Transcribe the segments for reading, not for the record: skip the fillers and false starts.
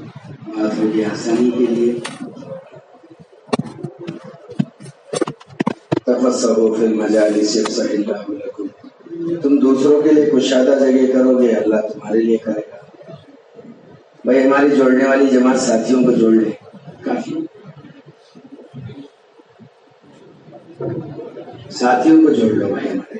باتوں کی آسانی کے لیے تفسحوا فی المجالس یفسح اللہ لکم، تم دوسروں کے لیے کشادہ جگہ کرو گے، اللہ تمہارے لیے کرے گا۔ بھائی ہماری جوڑنے والی جماعت ساتھیوں کو جوڑ لے، کافی ساتھیوں کو جوڑ لو بھائی ہمارے۔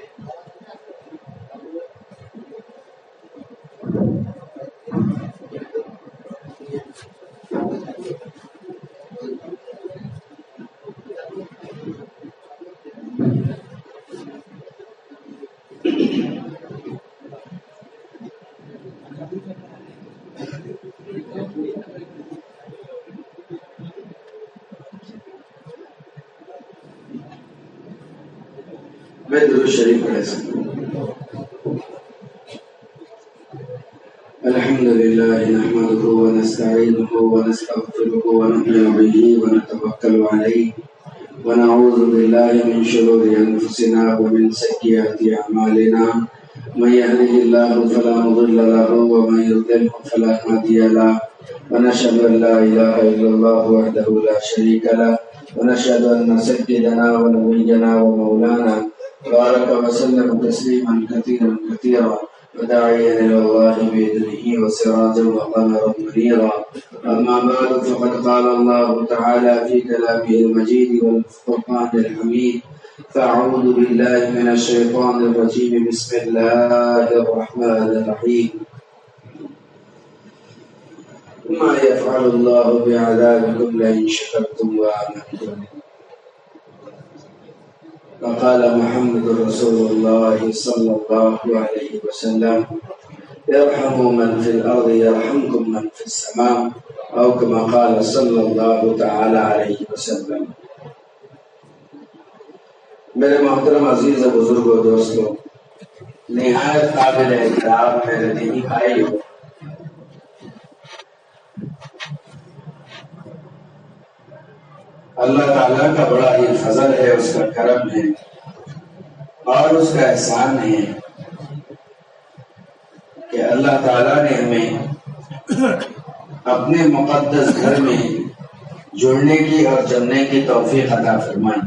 میں درود شریف پڑھ سکتا ہوں۔ الحمد للہ نحمده ونستعینه ونستغفره ونؤمن به ونتوکل علیہ ونعوذ باللہ من شرور انفسنا ومن سیئات اعمالنا، من یهده اللہ فلا مضل له ومن یضلل فلا ہادی له، ونشهد ان لا الہ الا اللہ وحدہ لا شریک له، ونشهد ان سیدنا ونبینا ومولانا بارك وسلم تسليما كثيرا كثيرا وداعيا الى الله باذنه وسراجا وقمرا منيرا، اما بعد فقد قال الله تعالى في كلامه المجيد والفرقان الحميد، فاعوذ بالله من الشيطان الرجيم، بسم الله الرحمن الرحيم، ما يفعل الله بعذابكم لئن شكرتم وآمنتم، وقال محمد رسول الله صلى الله عليه وسلم، ارحموا من في الأرض يرحمكم من في السماء، أو كما قال صلى الله تعالى عليه وسلم۔ میرے محترم عزیز بزرگ و دوستو، نہایت قابل احترام میرے دینی بھائی، اللہ تعالیٰ کا بڑا ہی فضل ہے، اس کا کرم ہے اور اس کا احسان ہے کہ اللہ تعالیٰ نے ہمیں اپنے مقدس گھر میں جڑنے کی اور جمنے کی توفیق عطا فرمائی۔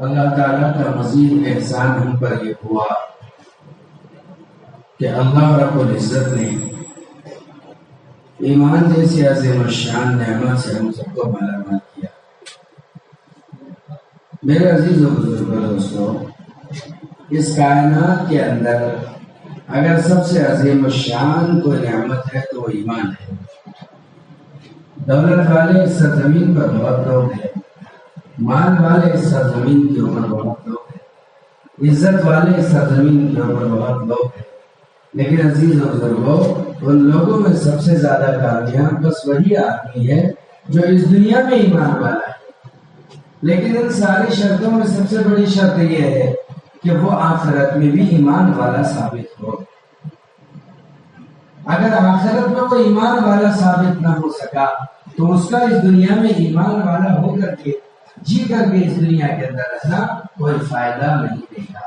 اللہ تعالیٰ کا مزید احسان ہم پر یہ ہوا کہ اللہ رب العزت نے ایمان جیسی عظیم الشان نعمت سے ہم سب کو مالا مال کیا۔ میرے عزیز و بزرگ دوستو، اس کائنات کے اندر اگر سب سے عظیم الشان کوئی نعمت ہے تو وہ ایمان ہے۔ دولت والے اس سرزمین پر بہت لوگ ہیں، مال والے اس سرزمین کے اوپر بہت لوگ ہیں، عزت والے اس سرزمین کے اوپر بہت لوگ ہیں، لیکن عزیز و بزرگوں، ان لوگوں میں سب سے زیادہ کامیاب بس وہی آدمی ہے جو اس دنیا میں ایمان والا ہے۔ لیکن ان ساری شرطوں میں سب سے بڑی شرط یہ ہے کہ وہ آخرت میں بھی ایمان والا ثابت ہو۔ اگر آخرت میں وہ ایمان والا ثابت نہ ہو سکا تو اس کا اس دنیا میں ایمان والا ہو کر کے جی کر کے اس دنیا کے اندر رہنا کوئی فائدہ نہیں دے گا۔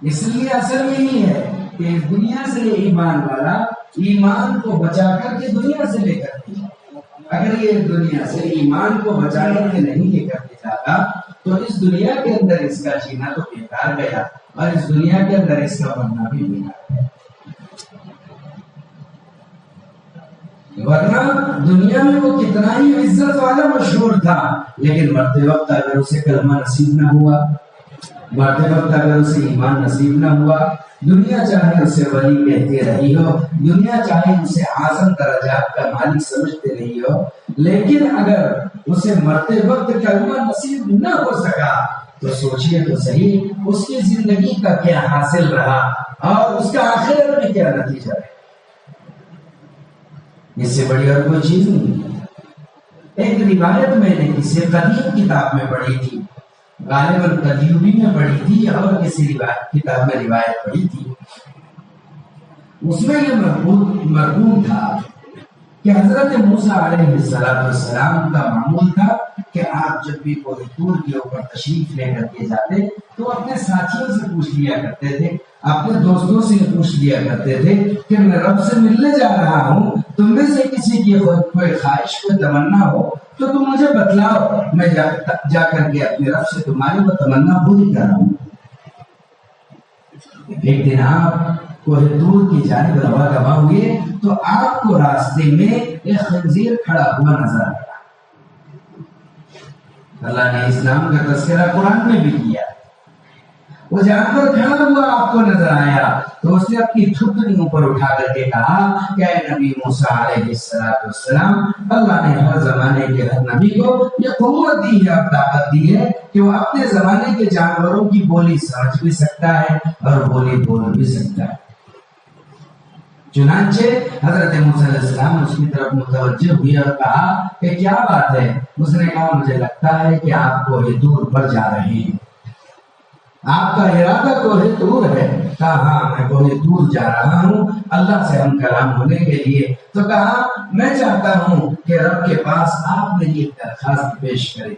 اس لیے اصل میں یہ ہے کہ اس دنیا سے ایمان والا ایمان کو بچا کر کے دنیا سے لے کر کے، اگر یہ دنیا سے ایمان کو بچا کر کے نہیں لے کر کے جاتا تو اس دنیا کے اندر اس کا جینا تو بیکار گیا اور اس دنیا کے اندر اس کا مرنا بھی بیکار گیا۔ ورنہ دنیا میں وہ کتنا ہی عزت والا مشہور تھا، لیکن مرتے وقت اگر اسے کلمہ نصیب نہ ہوا، مرتے وقت اگر اسے ایمان نصیب نہ ہوا، دنیا چاہے اسے ولی کہتے رہی ہو، دنیا چاہے اسے اعظم درجات کا مالک سمجھتے رہی ہو، لیکن اگر اسے مرتے وقت کلمہ نصیب نہ ہو سکا تو سوچئے تو صحیح اس کی زندگی کا کیا حاصل رہا اور اس کا آخرت میں کیا نتیجہ ہے۔ اس سے بڑی اور کوئی چیز نہیں۔ ایک روایت میں نے کسی قدیم کتاب میں پڑھی تھی، غالباً تجربی میں پڑھی تھی اور کسی کتاب میں روایت پڑھی تھی، اس میں یہ مرغوب تھا کہ حضرت موسیٰ علیہ السلام کا معمول تھا کہ آپ جب بھی کوئی طور کے اوپر تشریف لے کر کے جاتے تو اپنے ساتھیوں سے پوچھ لیا کرتے تھے، اپنے دوستوں سے پوچھ لیا کرتے تھے کہ میں رب سے ملنے جا رہا ہوں، تم میں سے کسی کی کوئی خواہش کوئی تمنا ہو تو تم مجھے بتلاؤ، میں جا کر کے اپنے رب سے تمہاری وہ تمنا پوری کراؤں۔ ایک دن آپ کوہ طور کی جانب رواں گواہ ہوئے تو آپ کو راستے میں ایک خنزیر کھڑا ہوا نظر آیا۔ اللہ نے اسلام کا تذکرہ قرآن میں بھی کیا، وہ جانور کھڑا ہوا آپ کو نظر آیا تو اس نے اپنی تھوتنی اوپر اٹھا کر کے کہا کہ اے نبی موسیٰ علیہ السلام، اللہ نے ہر زمانے کے ہر نبی کو یہ قوت دی ہے اور طاقت دی ہے کہ وہ اپنے زمانے کے جانوروں کی بولی سمجھ بھی سکتا ہے اور بولی بول بھی سکتا ہے۔ چنانچہ حضرت موسیٰ علیہ السلام اس کی طرف متوجہ ہوئے اور کہا کہ کیا بات ہے؟ اس نے کہا مجھے لگتا ہے کہ آپ کوہ طور پر جا رہے ہیں، آپ کا ارادہ کوہ طور ہے۔ کہا ہاں میں کوہ طور جا رہا ہوں اللہ سے ہم کلام ہونے کے لیے۔ تو کہا میں چاہتا ہوں کہ رب کے پاس آپ میری ایک درخواست پیش کریں،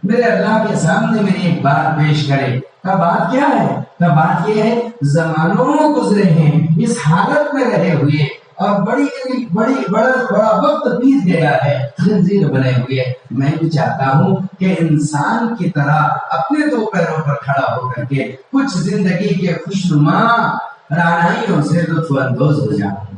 میرے اللہ کے سامنے میری ایک بات پیش کرے۔ کا بات کیا ہے؟ کا بات یہ ہے زمانوں گزرے ہیں اس حالت میں رہے ہوئے اور بڑا وقت بیت گیا ہے خنزیر بنے ہوئے، میں بھی چاہتا ہوں کہ انسان کی طرح اپنے دو پیروں پر کھڑا ہو کر کے کچھ زندگی کے خوشنما رعنائیوں سے لطف اندوز ہو جاؤں،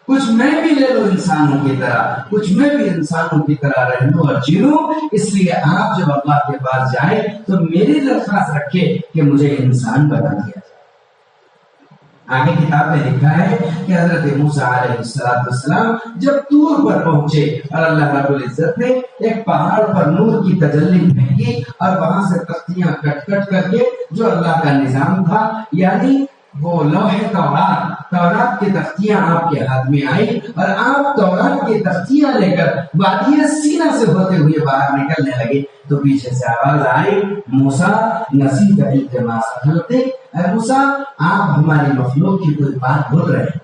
کچھ میں بھی لے لوں انسانوں کی طرح، کچھ میں بھی انسانوں کی طرح رہ لوں اور جی لوں۔ اس لیے آپ جب اللہ کے پاس جائیں تو میری درخواست رکھے کہ مجھے انسان بنا دیا جائے۔ آگے کتاب میں لکھا ہے کہ حضرت موسیٰ علیہ السلام جب طور پر پہنچے اور اللہ رب العزت نے ایک پہاڑ پر نور کی تجلی پھینکی اور وہاں سے تختیاں کٹ کر کے جو اللہ کا نظام تھا، یعنی وہ لوح تورات کی تختیاں آپ کے ہاتھ میں آئی اور آپ تورات کی تختیاں لے کر وادی سینا سے ہوتے ہوئے باہر نکلنے لگے تو پیچھے سے آواز آئی موسیٰ نسیت التماس خلق، اے موسیٰ آپ ہماری مخلوق کی کوئی بات بھول رہے ہیں۔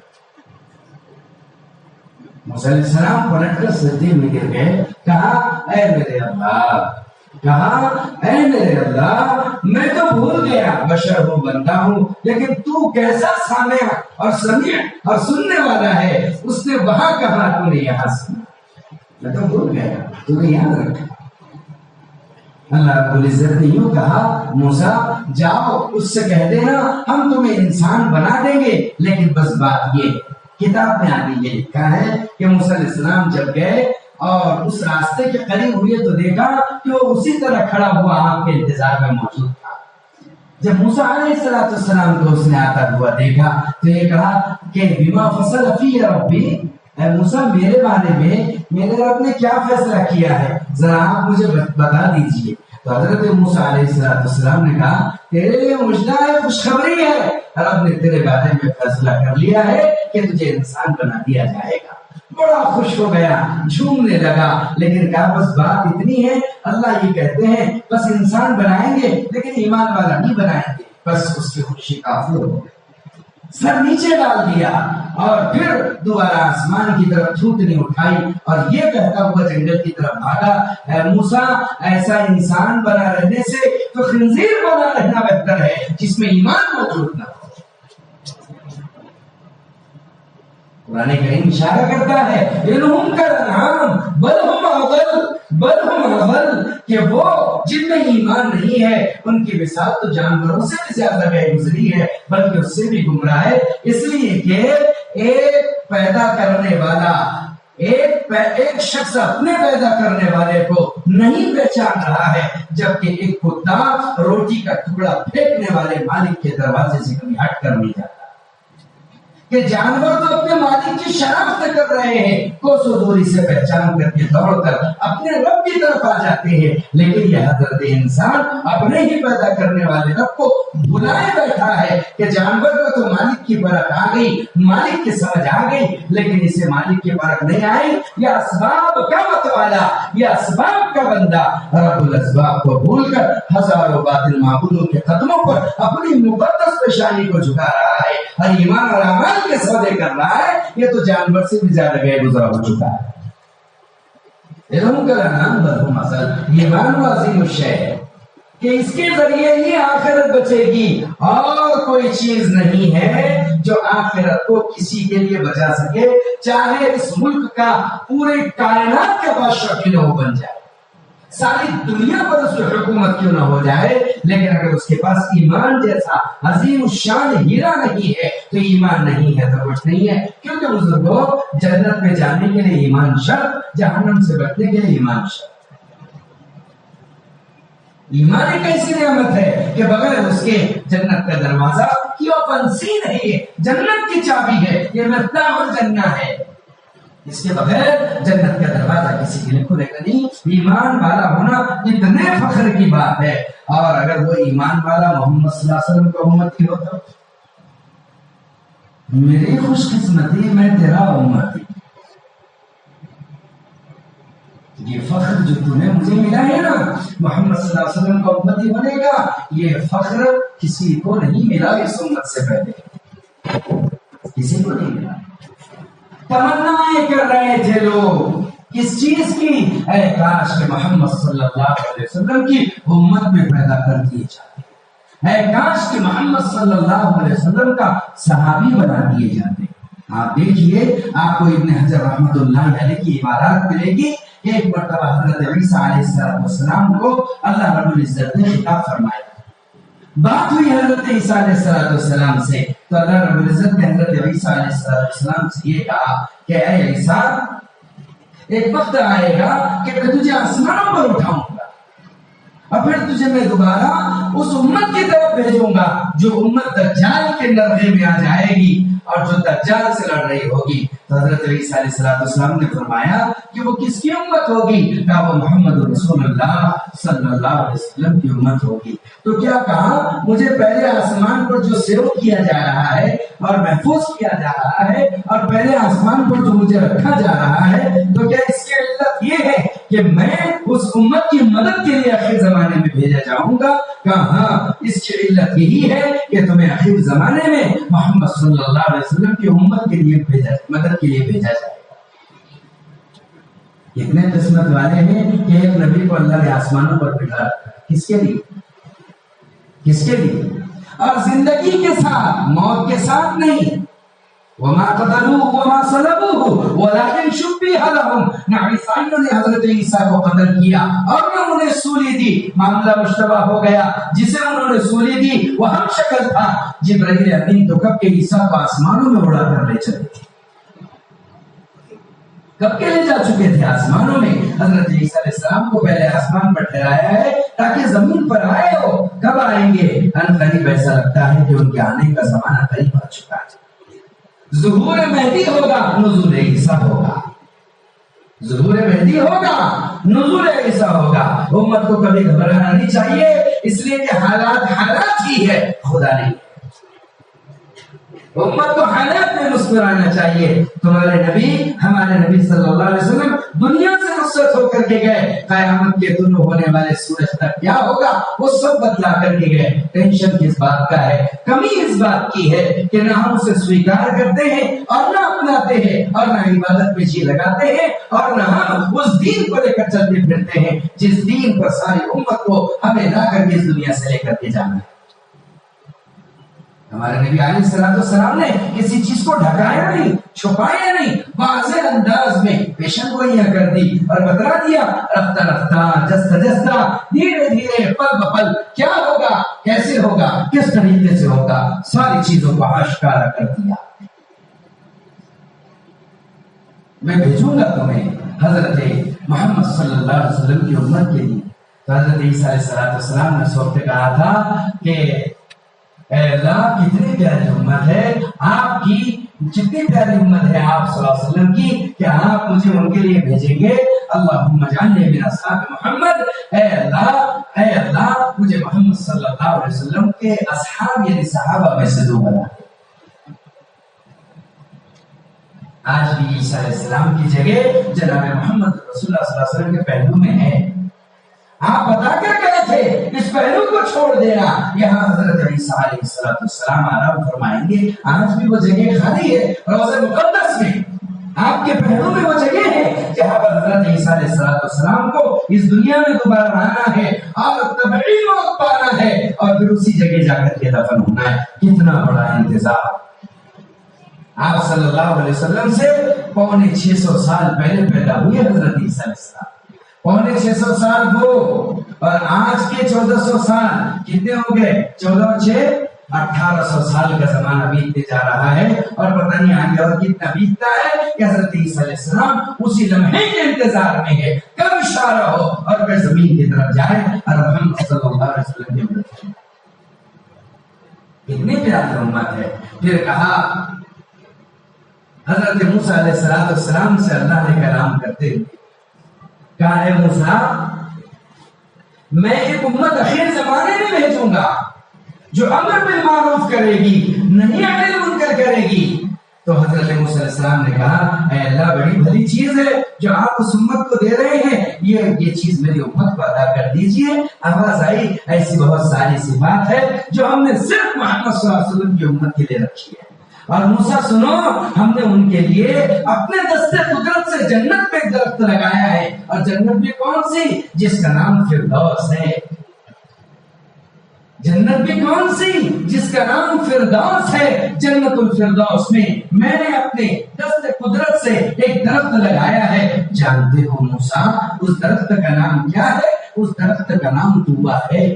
موسیٰ علیہ السلام پلٹ کر سجدے میں گر گئے، کہا اے میرے اللہ، میں تو بھول گیا، بشر ہوں بندہ ہوں، لیکن تو کیسا سامع اور سمیع اور سننے والا ہے، اس نے وہاں کہا تو نے یہاں سنا، میں تو بھول گیا تو نے یاد رکھا۔ اللہ رب العزت نے یوں کہا موسیٰ جاؤ اس سے کہہ دینا ہم تمہیں انسان بنا دیں گے، لیکن بس بات یہ کتاب میں آگے یہ لکھا ہے کہ موسیٰ علیہ السلام جب گئے اور اس راستے کے قریب ہوئے تو دیکھا کہ وہ اسی طرح کھڑا ہوا آپ کے انتظار میں موجود تھا۔ جب موسیٰ علیہ السلام کو اس نے آتا ہوا دیکھا تو یہ کہا کہ بما فصل فی ربی، اے موسیٰ میرے بارے میں میرے رب نے کیا فیصلہ کیا ہے ذرا آپ مجھے بتا دیجئے۔ تو حضرت موسیٰ علیہ السلام نے کہا تیرے لیے مجدہ ہے، خوشخبری ہے، رب نے تیرے بارے میں فیصلہ کر لیا ہے کہ تجھے انسان بنا دیا جائے گا۔ بڑا خوش ہو گیا، جھومنے لگا، لیکن کہا بس بات اتنی ہے، اللہ یہ کہتے ہیں بس انسان بنائیں گے لیکن ایمان والا نہیں بنائیں گے، بس اس کی خوشی کافر ہو گئی۔ سر نیچے ڈال دیا اور پھر دوبارہ آسمان کی طرف تھوتنی اٹھائی اور یہ کہتا ہوا جنگل کی طرف بھاگا اے موسیٰ ایسا انسان بنا رہنے سے تو خنزیر بنا رہنا بہتر ہے جس میں ایمان موجود نہ ہو۔ قرآن کریم اشارہ کرتا ہے انہم کالانعام بل ہم اضل، کہ وہ جن میں ایمان نہیں ہے ان کی مثال تو جانوروں سے بھی زیادہ بے گزری ہے بلکہ اس سے بھی گمراہ ہے، اس لیے کہ ایک پیدا کرنے والا ایک شخص اپنے پیدا کرنے والے کو نہیں پہچان رہا ہے جبکہ ایک کتا روٹی کا ٹکڑا پھینکنے والے مالک کے دروازے سے کبھی ہٹ کر نہیں جاتا۔ کہ جانور تو اپنے مالک کی شناخت کر رہے ہیں، کوسوں دوری سے پہچان کر کے دوڑ کر اپنے رب کی طرف آ جاتے ہیں، لیکن یہ حضرت انسان اپنے ہی پیدا کرنے والے رب کو بلائے بیٹھا ہے کہ جانور کو تو مالک کی پرکھ آ گئی، مالک کی سمجھ آ گئی، لیکن اسے مالک کی پرکھ نہیں آئی۔ یہ اسباب کا متوالا، یہ اسباب کا بندہ رب الاسباب کو بھول کر ہزاروں باطل معبودوں کے قدموں پر اپنی مقدس پیشانی کو جھکا رہا ہے اور ایمان اور اعمال جان کے سودے کر رہا ہے، یہ تو جانور سے بھی زیادہ غیر گزرا ہو چکا ہے۔ ایمان عظیم الشے ہے کہ اس کے ذریعے ہی آخرت بچے گی، اور کوئی چیز نہیں ہے جو آخرت کو کسی کے لیے بچا سکے، چاہے اس ملک کا پورے کائنات کا بادشاہ کیوں نہ بن جائے، ساری دنیا پر اس کی حکومت کیوں نہ ہو جائے، لیکن اگر اس کے پاس ایمان جیسا عظیم الشان ہیرا نہیں ہے تو ایمان نہیں ہے تو کچھ نہیں ہے۔ کیونکہ بزرگوں، جنت میں جانے کے لیے ایمان شرط، جہنم سے بچنے کے لیے ایمان شرط۔ ایمان ایک ایسی نعمت ہے کہ بغیر اس کے جنت کا دروازہ کی اوپن سی نہیں ہے، جنت کی چابی ہے، یہ مفتاح الجنہ ہے، اس کے بغیر جنت کا دروازہ کسی کے لیے کھلے گا نہیں۔ ایمان والا ہونا اتنے فخر کی بات ہے، اور اگر وہ ایمان والا محمد صلی اللہ علیہ وسلم کا امتی ہوتا، میری خوش قسمتی میں تیرا امتی، یہ فخر جو تمہیں مجھے ملا ہے نا محمد صلی اللہ علیہ وسلم کا امتی ہونے کا، یہ فخر کسی کو نہیں ملا اس امت سے پہلے، کسی کو نہیں ملا۔ تمنائیں کر رہے تھے لوگ کس چیز کی؟ اے کاش کہ محمد صلی اللہ علیہ وسلم کی امت میں پیدا کر دیے جاتے، اے کاش کہ محمد صلی اللہ علیہ وسلم کا صحابی بنا دیے جاتے۔ آپ دیکھیے، آپ کو ابن حجر رحمۃ اللہ علیہ کی عبارات ملے گی۔ ایک مرتبہ حضرت عیسیٰ علیہ السلام کو اللہ رب العزت نے خطاب فرمایا، بات ہوئی حضرت عیسیٰ علیہ السلام سے، تو اللہ رب العزت نے حضرت عیسیٰ علیہ السلام سے یہ کہا کہ اے عیسیٰ، ایک وقت آئے گا کہ میں تجھے آسمانوں پر اٹھاؤں گا، اور پھر تجھے میں دوبارہ اس امت کی طرف بھیجوں گا جو امت دجال کے نرغے میں آ جائے گی اور جو دجال سے لڑ رہی ہوگی۔ تو حضرت عیسیٰ علیہ السلام نے فرمایا کہ وہ کس کی امت ہوگی؟ کہا وہ محمد رسول اللہ صلی اللہ علیہ وسلم کی امت ہوگی۔ تو کیا کہا، مجھے پہلے آسمان پر جو سیو کیا جا رہا ہے اور محفوظ کیا جا رہا ہے، اور پہلے آسمان پر جو مجھے رکھا جا رہا ہے، تو کیا اس کی علت یہ ہے کہ میں اس امت کی مدد کے لیے آخر زمانے میں بھیجا جاؤں گا؟ کہا ہاں، اس کی علت یہی ہے کہ تمہیں آخر زمانے میں محمد صلی اللہ علیہ وسلم کی امت کے لیے مدد کے لیے بھیجا جائے۔ اتنے قسمت والے ہیں کہ ایک نبی کو اللہ نے آسمانوں پر بٹھا رکھا، کس کے لیے؟ کس کے لیے؟ اور زندگی کے ساتھ، موت کے ساتھ نہیں۔ وما قتلوه وما صلبوه ولكن شبه لهم، نہ عیسائیوں نے حضرت عیسیٰ کو قتل کیا اور نہ انہیں سولی دی، معاملہ مشتبہ ہو گیا، جسے انہوں نے سولی دی وہ ہم شکل تھا۔ جبرائیل امین تو کب کے عیسیٰ کو آسمانوں میں اڑا کر لے چلے تھے، کب کے لے جا چکے تھے آسمانوں میں۔ حضرت عیسیٰ علیہ السلام کو پہلے آسمان پر ٹھہرایا ہے تاکہ زمین پر آئے ہو، کب آئیں گے؟ ان قریب ایسا لگتا ہے کہ ان کے آنے کا زمانہ قریب آ چکا ہے۔ ظہور مہدی ہوگا، نزول عیسیٰ ہوگا، ظہور مہدی ہوگا، نزول عیسیٰ ہوگا۔ امت کو کبھی گھبرانا نہیں چاہیے، اس لیے کہ حالات ہی ہے، خدا نہیں۔ امت کو حالات میں مسکرانا چاہیے۔ تمہارے نبی، ہمارے نبی صلی اللہ علیہ وسلم دنیا سے رخصت ہو کر کے گئے، قیامت کے طلوع ہونے والے سورج تک کیا ہوگا وہ سب بتلا کر کے گئے۔ ٹینشن کس بات کا ہے؟ کمی اس بات کی ہے کہ نہ ہم اسے سویکار کرتے ہیں اور نہ اپناتے ہیں، اور نہ عبادت میں جی لگاتے ہیں، اور نہ ہم اس دین کو لے کر چلتے پھرتے ہیں جس دین پر ساری امت کو ہمیں لا کر کے اس دنیا سے لے کر کے جانا ہے۔ ہمارے نبی علیہ السلام نے کسی چیز کو ڈھکایا نہیں، چھپایا نہیں، واضح انداز میں پیشن گوئیاں کر دی اور بتلا دیا، رفتہ رفتہ، جستہ جستہ، دھیرے دھیرے، پل بپل کیا ہوگا، کیسے ہوگا، کس طریقے سے ہوگا، ساری چیزوں کو آشکارا کر دیا۔ میں بھیجوں گا تمہیں حضرت محمد صلی اللہ علیہ وسلم کی امت کے لیے۔ تو حضرت عیسیٰ علیہ السلام نے اس وقت کہا تھا کہ اے اللہ، کتنی پیاری امت ہے آپ کی، جتنی پیاری امت ہے آپ صلی اللہ علیہ وسلم کی، کہ آپ مجھے ان کے لیے بھیجیں گے۔ اللہم اجعلنی من اصحاب محمد، اے اللہ مجھے محمد صلی اللہ علیہ وسلم کے اصحاب یعنی صحابہ میں سے دو بنا۔ آج بھی عیسیٰ علیہ السلام کی جگہ جناب محمد رسول اللہ صلی اللہ علیہ وسلم کے پہلو میں ہے۔ آپ بتا کر گئے تھے اس پہلو کو چھوڑ دینا. یہاں حضرت عیسیٰ علیہ السلام آرام فرمائیں گے. آج بھی وہ جگہ خالی ہے روضہ مقدس میں. آپ کے پہلو میں وہ جگہ ہے جہاں پر حضرت عیسیٰ علیہ السلام کو اس دنیا میں دوبارہ آنا ہے اور طبعی موت پانا ہے اور پھر اسی جگہ جا کر کے دفن ہونا ہے. کتنا بڑا انتظار. آپ صلی اللہ علیہ وسلم سے 650 سال پہلے پیدا ہوئے حضرت عیسیٰ علیہ السلام. 650 سال وہ اور آج کے 1400 سال کتنے ہو گئے؟ 14 اور 6 1800 سال کا زمانہ بیتنے جا رہا ہے اور پتہ نہیں آگے اور کتنا بیتتا ہے کہ حضرت عیسیٰ علیہ السلام اسی لمحے کے انتظار میں ہے کب اشارہ ہو اور پھر زمین کی طرف جائے اور محمد صلی اللہ علیہ وسلم کی امت. کتنی پیاری امت ہے. پھر کہا حضرت موسیٰ علیہ السلام سے اللہ نے کلام کرتے ہوئے کہا اے موسیٰ میں ایک امت اخیر زمانے میں بھیجوں گا جو امر بالمعروف کرے گی نہیں عن المنکر کرے گی. تو حضرت موسیٰ علیہ السلام نے کہا اے اللہ بڑی بھلی چیز ہے جو آپ اس امت کو دے رہے ہیں. یہ چیز میری امت کو ادا کر دیجئے. آواز آئی ایسی بہت ساری سی بات ہے جو ہم نے صرف محمد صلی اللہ علیہ وسلم کی امت کے لیے رکھی ہے. اور موسیٰ سنو ہم نے ان کے لیے اپنے دستے قدرت سے جنت میں ایک درخت لگایا ہے اور جنت بھی کون سی؟ جس کا نام فردوس ہے. جنت بھی کون سی؟ جس کا نام فردوس ہے. جنت الفردوس میں میں نے اپنے دست قدرت سے ایک درخت لگایا ہے. جانتے ہو موسیٰ اس درخت کا نام کیا ہے؟ اس درخت کا نام طوبیٰ ہے.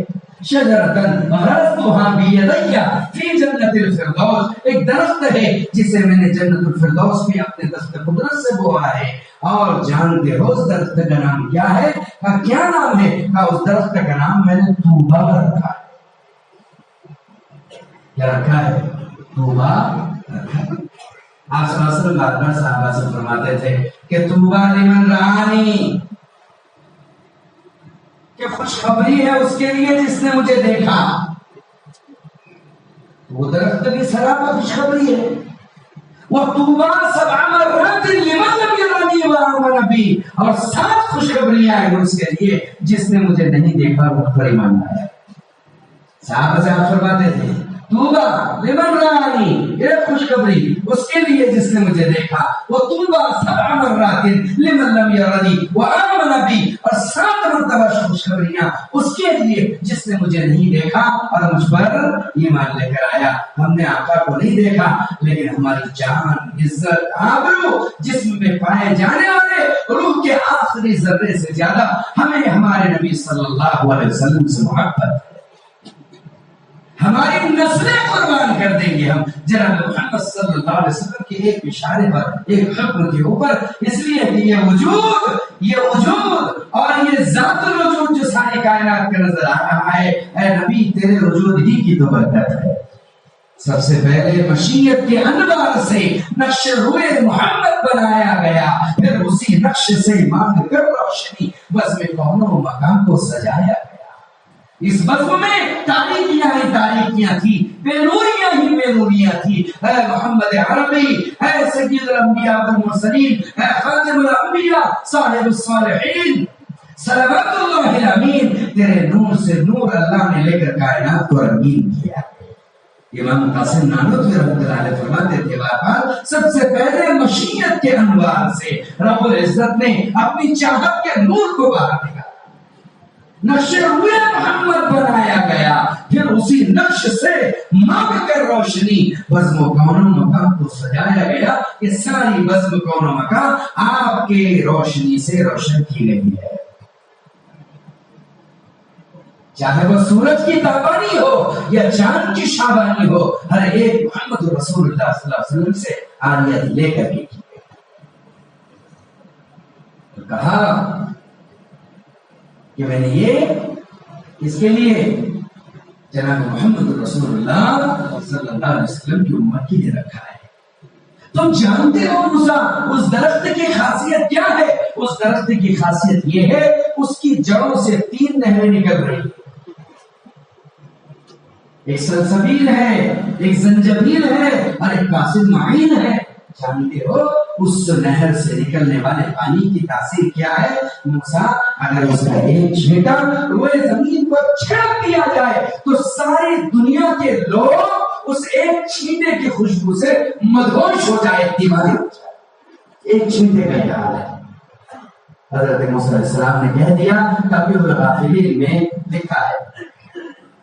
شجرتن غرستها بیدی فی جنت الفردوس. ایک درخت ہے جسے میں نے جنت الفردوس میں اپنے دست قدرت سے بویا ہے. اور جانتے ہو اس درخت کا نام کیا ہے؟ کیا نام ہے؟ اس درخت کا نام میں نے طوبیٰ رکھا ہے. کیا رکھا ہے؟ طوبیٰ رکھا ہے. آپ صلی اللہ علیہ وسلم بار صحابہ سے فرماتے تھے کہ طوبیٰ لمن رآنی، کہ خوشخبری ہے اس کے لیے جس نے مجھے دیکھا. وہ درخت بھی سراپا خوشخبری ہے. وَطُوبَىٰ سَبْعَ مَرَّاتٍ لِمَن لَّمْ يَرَنِي وَآمَنَ بِي. اور 7 خوشخبریاں ہیں اس کے لیے جس نے مجھے نہیں دیکھا وہ پر ایمان لایا. صحابہ سے آپ فرماتے تھے طوبیٰ لمن رآنی، ایک خوشخبری اس کے لیے جس نے مجھے دیکھا. وَطُوبَىٰ سَبْعَ مَرَّاتٍ لِمَن لَّمْ يَرَنِي وَآمَنَ بِي. اور 7 مرتبہ خوشخبریاں اس کے لیے جس نے مجھے نہیں دیکھا اور مجھ پر ایمان لے کر آیا. ہم نے آقا کو نہیں دیکھا لیکن ہماری جان، عزت، آبرو جسم میں پائے جانے والے روح کے آخری ذرے سے زیادہ ہمیں ہمارے نبی صلی اللہ علیہ وسلم سے محبت. ہماری نسلیں قربان کر دیں گے ہم جناب محمد صلی اللہ علیہ وسلم کے ایک اشارے پر، ایک حکم کے اوپر. اس لیے کہ یہ وجود اور یہ ذات الوجود جو ساری کائنات کا نظر آ رہا ہے، اے نبی تیرے وجود ہی کی تو برکت ہے. سب سے پہلے مشیت کے انوار سے نقش روئے محمد بنایا گیا، پھر اسی نقش سے مانگ کر روشنی بزم کون و مکان کو سجایا گیا. اس بزم میں تاریکیاں ہی تاریکیاں تھی، بے نوریاں ہی بے نوریاں تھی. اے محمد عربی، اے سید الانبیاء والمرسلین، اے خاتم الانبیاء صاحب الصالحین، صلوات اللہ الامین، تیرے نور سے نور اللہ نے لے کر کائنات کو رنگین کیا. امام قاسم نانوتوی رحمۃ اللہ علیہ فرماتے تھے بار سب سے پہلے مشیت کے انوار سے رب العزت نے اپنی چاہت کے نور کو باہر نکالا، نقش روئے محمد بنایا گیا، پھر اسی نقش سے مانگ کر روشنی بزم و کون و مکان کو سجایا گیا. یہ ساری بزم کون و مکان آپ کے روشنی سے روشن کی گئی ہے. چاہے وہ سورج کی تابانی ہو یا چاند کی شابانی ہو، ہر ایک محمد رسول اللہ صلی اللہ علیہ وسلم سے آریت لے کر کے کی گئی. تو کہا کہ میں نے یہ اس کے لیے جناب محمد رسول اللہ صلی اللہ علیہ وسلم کی امت کے لیے رکھا ہے. تم جانتے ہو موسیٰ اس درخت کی خاصیت کیا ہے؟ اس درخت کی خاصیت یہ ہے اس کی جڑوں سے 3 نہریں نکل رہی ہیں. ایک سلسبیل ہے، ایک زنجبیل ہے اور ایک قاصد معین ہے. جانتے ہو اس نہر سے نکلنے والے پانی کی تاثیر کیا ہے موسیٰ؟ اگر اس کا ایک چھینٹا روئے زمین پر چھڑک دیا جائے تو ساری دنیا کے لوگ اس ایک چھینٹے کی خوشبو سے مدہوش ہو جائے، دیوانے ہو جائے۔ ایک چھینٹے کا یہ حال ہے۔ حضرت موسیٰ علیہ السلام نے کہہ دیا، تنبیہ الغافلین میں لکھا ہے،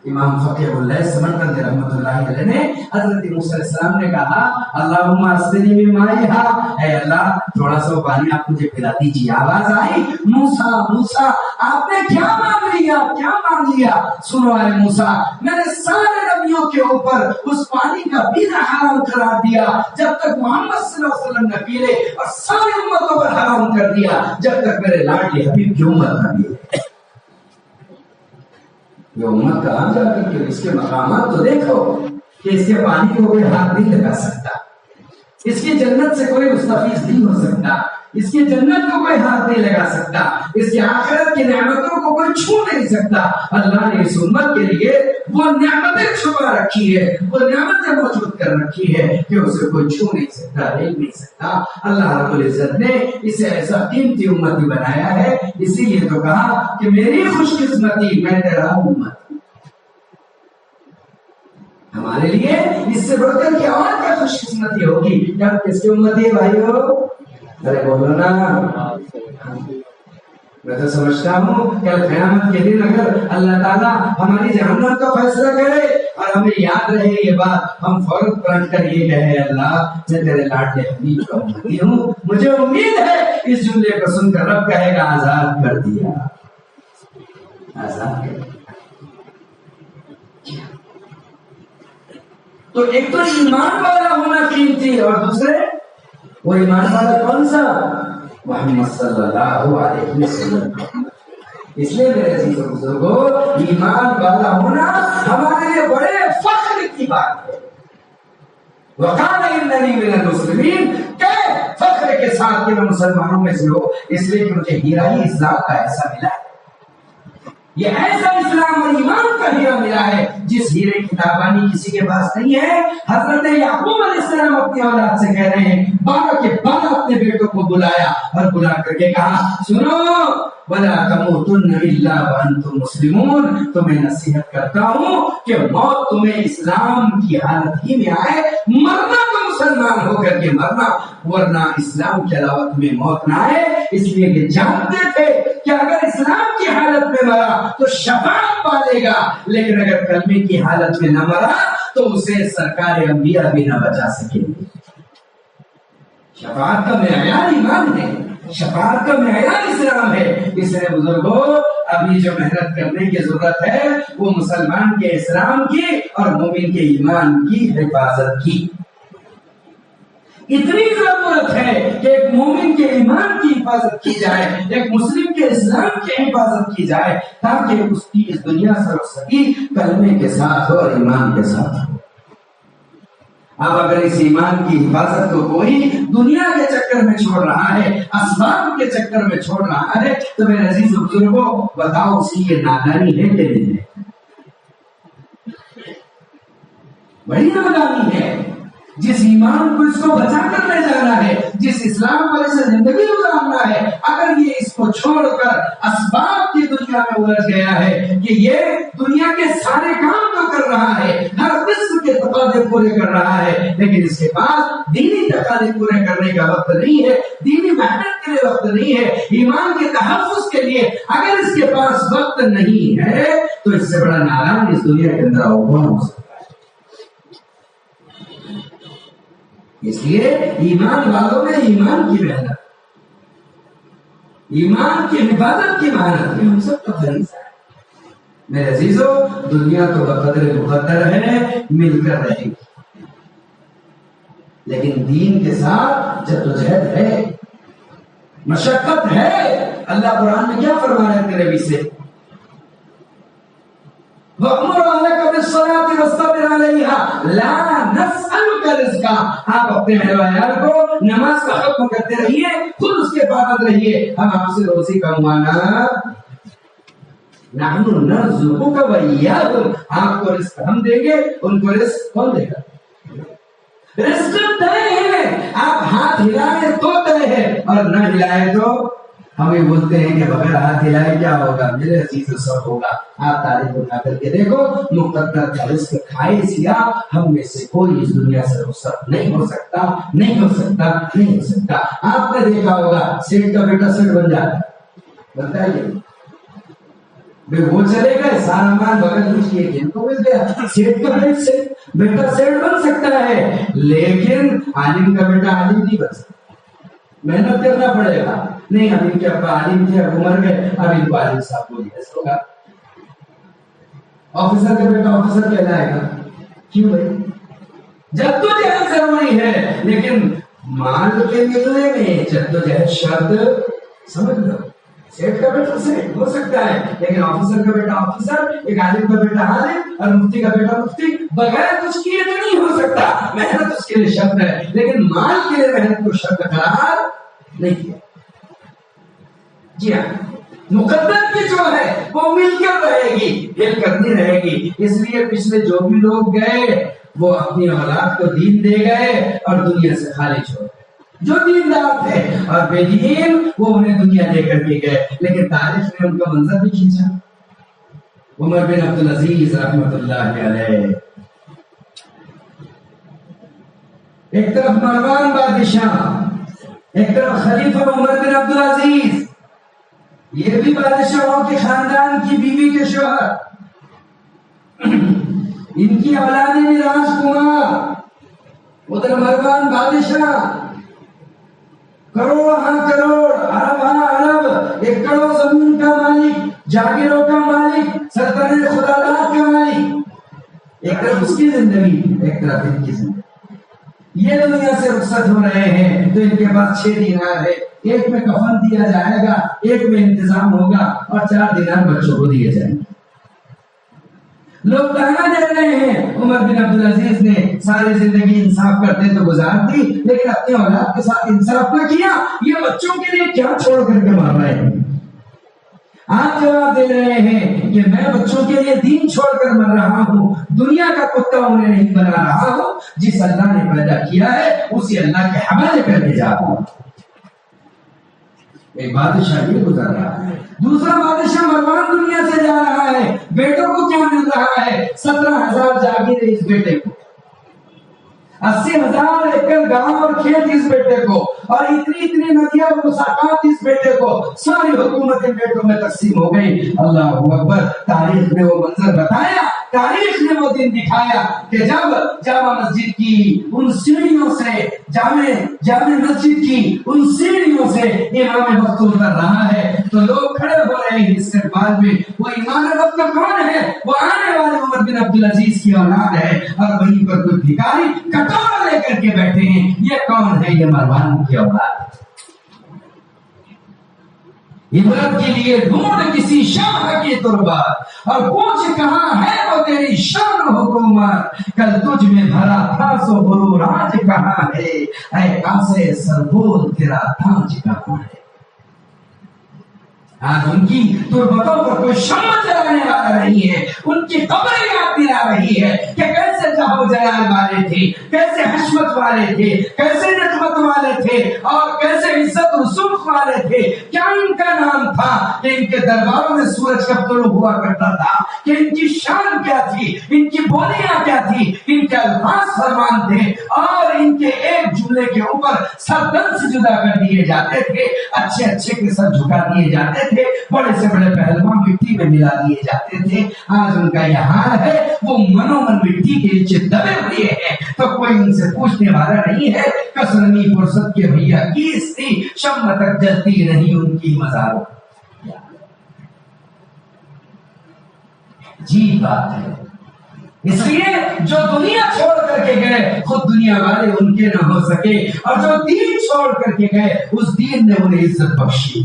امام فقیہ اللہ سمرقندی رحمۃ اللہ علیہ نے حضرت موسیٰ علیہ السلام نے کہا اللہم اسقنی من مائہا، اے اللہ تھوڑا سا پانی آپ مجھے پلا دیجیے۔ آواز آئی موسیٰ آپ نے کیا مان لیا؟ سنو اے موسیٰ، میں نے سارے نبیوں کے اوپر اس پانی کا پینا حرام قرار دیا جب تک محمد صلی اللہ علیہ وسلم نہ پی لے، اور ساری امتوں پر حرام کر دیا جب تک میرے لاڈلے حبیب کی امت نہ پی لے۔ یہ امت کہاں جا کر کے اس کے مقامات تو دیکھو کہ اس کے پانی کو کوئی ہاتھ نہیں لگا سکتا، اس کی جنت سے کوئی مستفیض نہیں ہو سکتا، اس کی جنت کو کوئی ہاتھ نہیں لگا سکتا، اس کی آخرت کی نعمتوں کو کوئی چھو نہیں سکتا۔ اللہ نے اس امت کے لیے وہ نعمتیں چھپا رکھی ہے، وہ نعمتیں موجود کر رکھی ہے کہ اسے کوئی چھو نہیں سکتا، دیکھ نہیں سکتا۔ اللہ رب العزت نے اسے ایسا قیمتی امتی بنایا ہے، اسی لیے تو کہا کہ میری خوش قسمتی میں تیرا امت۔ ہمارے لیے اس سے بڑھ کر کے اور کیا خوش قسمتی ہوگی کہ ہم کس کی امتی ہے بھائیو؟ ارے بولو نا۔ میں تو سمجھتا ہوں کہ قیامت کے دن اگر اللہ تعالیٰ ہماری جہنم کا فیصلہ کرے اور ہمیں یاد رہے یہ بات، ہم فوراً پلٹ کر یہ کہے اللہ میں تیرے لاڈلے حبیب کا امتی ہوں۔ مجھے امید ہے اس جملے کو سن کر رب کہے گا آزاد کر دیا، آزاد کر دیا۔ تو ایک تو ایمان والا ہونا قیمتی، اور دوسرے وہ ایمان والا کون سا؟ محمد صلی اللہ علیہ وسلم۔ اس لیے میرے عزیز و بزرگوں، ایمان والا ہونا ہمارے لیے بڑے فخر کی بات ہے۔ وَقَالَ إِنَّنِي مِنَ الْمُسْلِمِينَ، کہ فخر کے ساتھ کہ میں مسلمانوں میں سے ہوں، اس لیے کہ مجھے ہیرا ہی اسلام کا ایسا ملا ہے، یہ ایسا اسلام اور ایمان کا ہیرا ملا ہے جس ہیرے کی تابانی کسی کے پاس نہیں ہے۔ حضرت یعقوب علیہ السلام اپنی اولاد سے کہہ رہے ہیں، 12 کے 12 اپنے بیٹوں کو بلایا اور بلا کر کے کہا سنو وَلَا تَمُوتُنَّ إِلَّا وَأَنْتُمْ مُسْلِمُونَ، تمہیں نصیحت کرتا ہوں کہ موت تمہیں اسلام کی حالت ہی میں آئے، مرنا تو مسلمان ہو کر کے مرنا، ورنہ اسلام کے علاوہ تمہیں موت نہ آئے۔ اس لیے کہ جانتے تھے کہ اگر اسلام کی حالت میں مرا تو شفاعت پالے گا، لیکن اگر کلمے کی حالت میں نہ مرا تو اسے سرکار انبیاء بھی نہ بچا سکیں گے۔ شفاعت کا معیار ایمان ہے، شفاعت کا معیار اسلام ہے۔ اس لیے بزرگوں، ابھی جو محنت کرنے کی ضرورت ہے وہ مسلمان کے اسلام کی اور مومن کے ایمان کی حفاظت کی۔ اتنی ضرورت ہے کہ ایک مومن کے ایمان کی حفاظت کی جائے، ایک مسلم کے اسلام کی حفاظت کی جائے، تاکہ اس کی اس دنیا سے رخصتی کلمے کے ساتھ ہو اور ایمان کے ساتھ ہو۔ اب اگر اس ایمان کی حفاظت کو کوئی دنیا کے چکر میں چھوڑ رہا ہے، اسباب کے چکر میں چھوڑ رہا ہے، تو میرے عزیز و بزرگوں بتاؤ اس کی یہ نادانی ہے کہ نہیں ہے؟ بڑی نادانی ہے۔ جس ایمان کو اس کو بچا کر لے جانا ہے، جس اسلام پر اسے زندگی گزارنا ہے، اگر یہ اس کو چھوڑ کر اسباب کی دنیا میں الجھ گیا ہے کہ یہ دنیا کے سارے کام تو کر رہا ہے، ہر قسم کے تقاضے پورے کر رہا ہے، لیکن اس کے پاس دینی تقاضے پورے کرنے کا وقت نہیں ہے، دینی محنت کے لیے وقت نہیں ہے، ایمان کے تحفظ کے لیے اگر اس کے پاس وقت نہیں ہے تو اس سے بڑا نادان اس دنیا کے اندر اور کون ہو سکتا ہے۔ اس لیے ایمان والوں میں ایمان کی محنت، ایمان کی حفاظت کی محنت ہم سب کا فریضہ ہے۔ میرے عزیزو، دنیا تو بقدر مقدر ہے، مل کر رہے گی، لیکن دین کے ساتھ جدوجہد ہے، مشقت ہے۔ اللہ قرآن میں کیا فرما رہا ہے تیرے نبی سے؟ وَأْمُرْ أَهْلَكَ بِالصَّلَاةِ وَاصْطَبِرْ عَلَيْهَا لَا نَسْأَلُكَ رِزْقًا، آپ اپنے اہل وعیال کو نماز کا حکم کرتے رہیے، خود اس کے پابند رہیے، ہم آپ سے روزی کموانا، نَحْنُ نَرْزُقُكَ وَإِيَّاهُمْ، آپ کو رزق ہم دیں گے، ان کو رزق کون دے گا؟ رزق طے ہے، آپ ہاتھ ہلائے تو طے ہے اور نہ ہلائے تو ہمیں بولتے ہیں کہ بغیر ہاتھ ہلائے کیا ہوگا میرے عزیز سب ہوگا۔ آپ تاریخ اٹھا کر کے دیکھو، مقدر کا رزق کھائے سیا ہم میں سے کوئی اس دنیا سے رخصت نہیں ہو سکتا، نہیں ہو سکتا، نہیں ہو سکتا۔ آپ نے دیکھا ہوگا سیٹ کا بیٹا سیٹ بن جاتا ہے، بنتا ہے کہ وہ چلے گئے سارا مال بغل کچھ کیے جن کو مل گیا، سیٹ کا بیٹا سیٹ بن سکتا ہے، لیکن عالم کا بیٹا عالم نہیں بن سکتا، محنت کرنا پڑے گا۔ نہیں عالم کے ابا عالم تھے، اب عمر گئے، اب ان کو عالم صاحب بولیے ایسا ہوگا۔ آفیسر کا بیٹا آفیسر کہلائے گا، کیوں بھائی؟ جدوجہد ضروری ہے، لیکن مال کے ملنے میں جدوجہد شرط سمجھ لو۔ سیٹ کا بیٹا سیٹ ہو سکتا ہے، لیکن آفیسر کا بیٹا آفیسر، ایک عالم کا بیٹا عالم اور مفتی کا بیٹا مفتی بغیر کچھ کیے تو نہیں ہو سکتا۔ محنت اس کے لیے شرط ہے، لیکن مال کے لیے محنت کو شرط قرار نہیں کیا۔ جی ہاں، مقدر کی جو ہے وہ مل کر رہے گی، ہل کر نہیں رہے گی۔ اس لیے پچھلے جو بھی لوگ گئے وہ اپنی اولاد کو دین دے گئے اور دنیا سے خالی چھوڑ گئے۔ جو دیندار تھے اور بے دین وہ انہیں دنیا دے کر کے گئے، لیکن تاریخ نے ان کا منظر بھی کھینچا۔ عمر بن عبدالعزیز رحمۃ اللہ علیہ، ایک طرف مروان بادشاہ، ایک طرف خلیفہ عمر بن عبدالعزیز، یہ بھی بادشاہوں کے خاندان کی بیوی کے شوہر، ان کی اولادیں بھی راجکمار، ادھر مروان بادشاہ، کروڑ ہاں کروڑ، ارب ہاں ارب، ایکڑوں زمین کا مالک، جاگیروں کا مالک، سلطنت خداداد کا مالک۔ ایک طرف اس کی زندگی، ایک طرف ان کی زندگی۔ یہ دنیا سے رخصت ہو رہے ہیں تو ان کے پاس 6 دینار ہے، ایک میں کفن دیا جائے گا، ایک میں انتظام ہوگا اور 4 دینار بچوں کو دیے جائیں گے۔ لوگ کہاں دے رہے ہیں؟ عمر بن عبدالعزیز نے ساری زندگی انصاف کرتے تو گزار دی، لیکن اپنی اولاد کے ساتھ انصاف نہ کیا۔ یہ بچوں کے لیے کیا چھوڑ کر کے مر رہے ہیں؟ آپ جواب دے رہے ہیں کہ میں بچوں کے لیے دین چھوڑ کر مر رہا ہوں، دنیا کا کتا انہیں نہیں بنا رہا ہوں، جس اللہ نے پیدا کیا ہے اسی اللہ کے حوالے کر کے جا رہا ہوں۔ ایک بادشاہ یہ گزر رہا ہے، دوسرا بادشاہ مروان دنیا سے جا رہا ہے، بیٹوں کو کیا مل رہا ہے؟ 17,000 جاگیریں اس بیٹے کو، 80,000 ایکڑ گاؤں اور کھیت اس بیٹے کو، اور اتنی ندیاں اور مساقات اس بیٹے کو، ساری حکومت ان بیٹوں میں تقسیم ہو گئی۔ اللہ اکبر! تاریخ نے وہ منظر بتایا، تاریخ نے وہ دن دکھایا کہ جب جامع مسجد کی ان سیڑھیوں سے، جامع مسجد کی ان سیڑھیوں سے امام وقت اتر رہا ہے تو لوگ کھڑے ہو رہے ہیں استقبال میں۔ وہ امام وقت کون ہے؟ وہ آنے والے عمر بن عبدالعزیز کی اولاد ہے، اور وہیں پر کوئی بھکاری کٹورا لے کر کے بیٹھے ہیں۔ یہ کون ہے؟ یہ مروان کی اولاد۔ عبرت کے لیے ڈھونڈ کسی شاہ کی تربت اور پوچھ کہاں ہے وہ تیری شان حکومت، کل تجھ میں بھرا تھا سو غرور آج کہاں ہے، اے قاصے سربول تیرا تاج کہاں ہے۔ آج ان کی تربتوں پر کوئی شمع جلانے والا نہیں ہے، ان کی قبریں یاد دلا رہی ہے کہ کیسے جاہو جلال والے تھے، کیسے حشمت والے تھے، کیسے نعمت والے تھے، اور کیسے عزت و سلف والے تھے۔ کیا ان کا نام تھا کہ ان کے درباروں میں سورج کب طلوع ہوا کرتا تھا، کہ ان کی شان کیا تھی، ان کی بولیاں کیا تھی، ان کے الفاظ فرمان تھے، اور ان کے ایک جملے کے اوپر سر تن سے جدا کر دیے جاتے تھے، اچھے کے سر جھکا دیے جاتے تھے، بڑے سے بڑے پہلوان مٹی میں ملا دیے جاتے تھے۔ آج ان کا یہ حال ہے، وہ منومن مٹی کے نیچے دبے ہوئے ہیں، تو کوئی ان سے پوچھنے والا نہیں ہے۔ کسرنی فرصت کے بھیا کیس تھی، شمع تک جلتی نہیں ان کی مزاروں۔ عجیب بات ہے۔ اس لیے جو دنیا چھوڑ کر کے گئے خود دنیا والے ان کے نہ ہو سکے، اور جو دین چھوڑ کر کے گئے اس دین نے انہیں عزت بخشی۔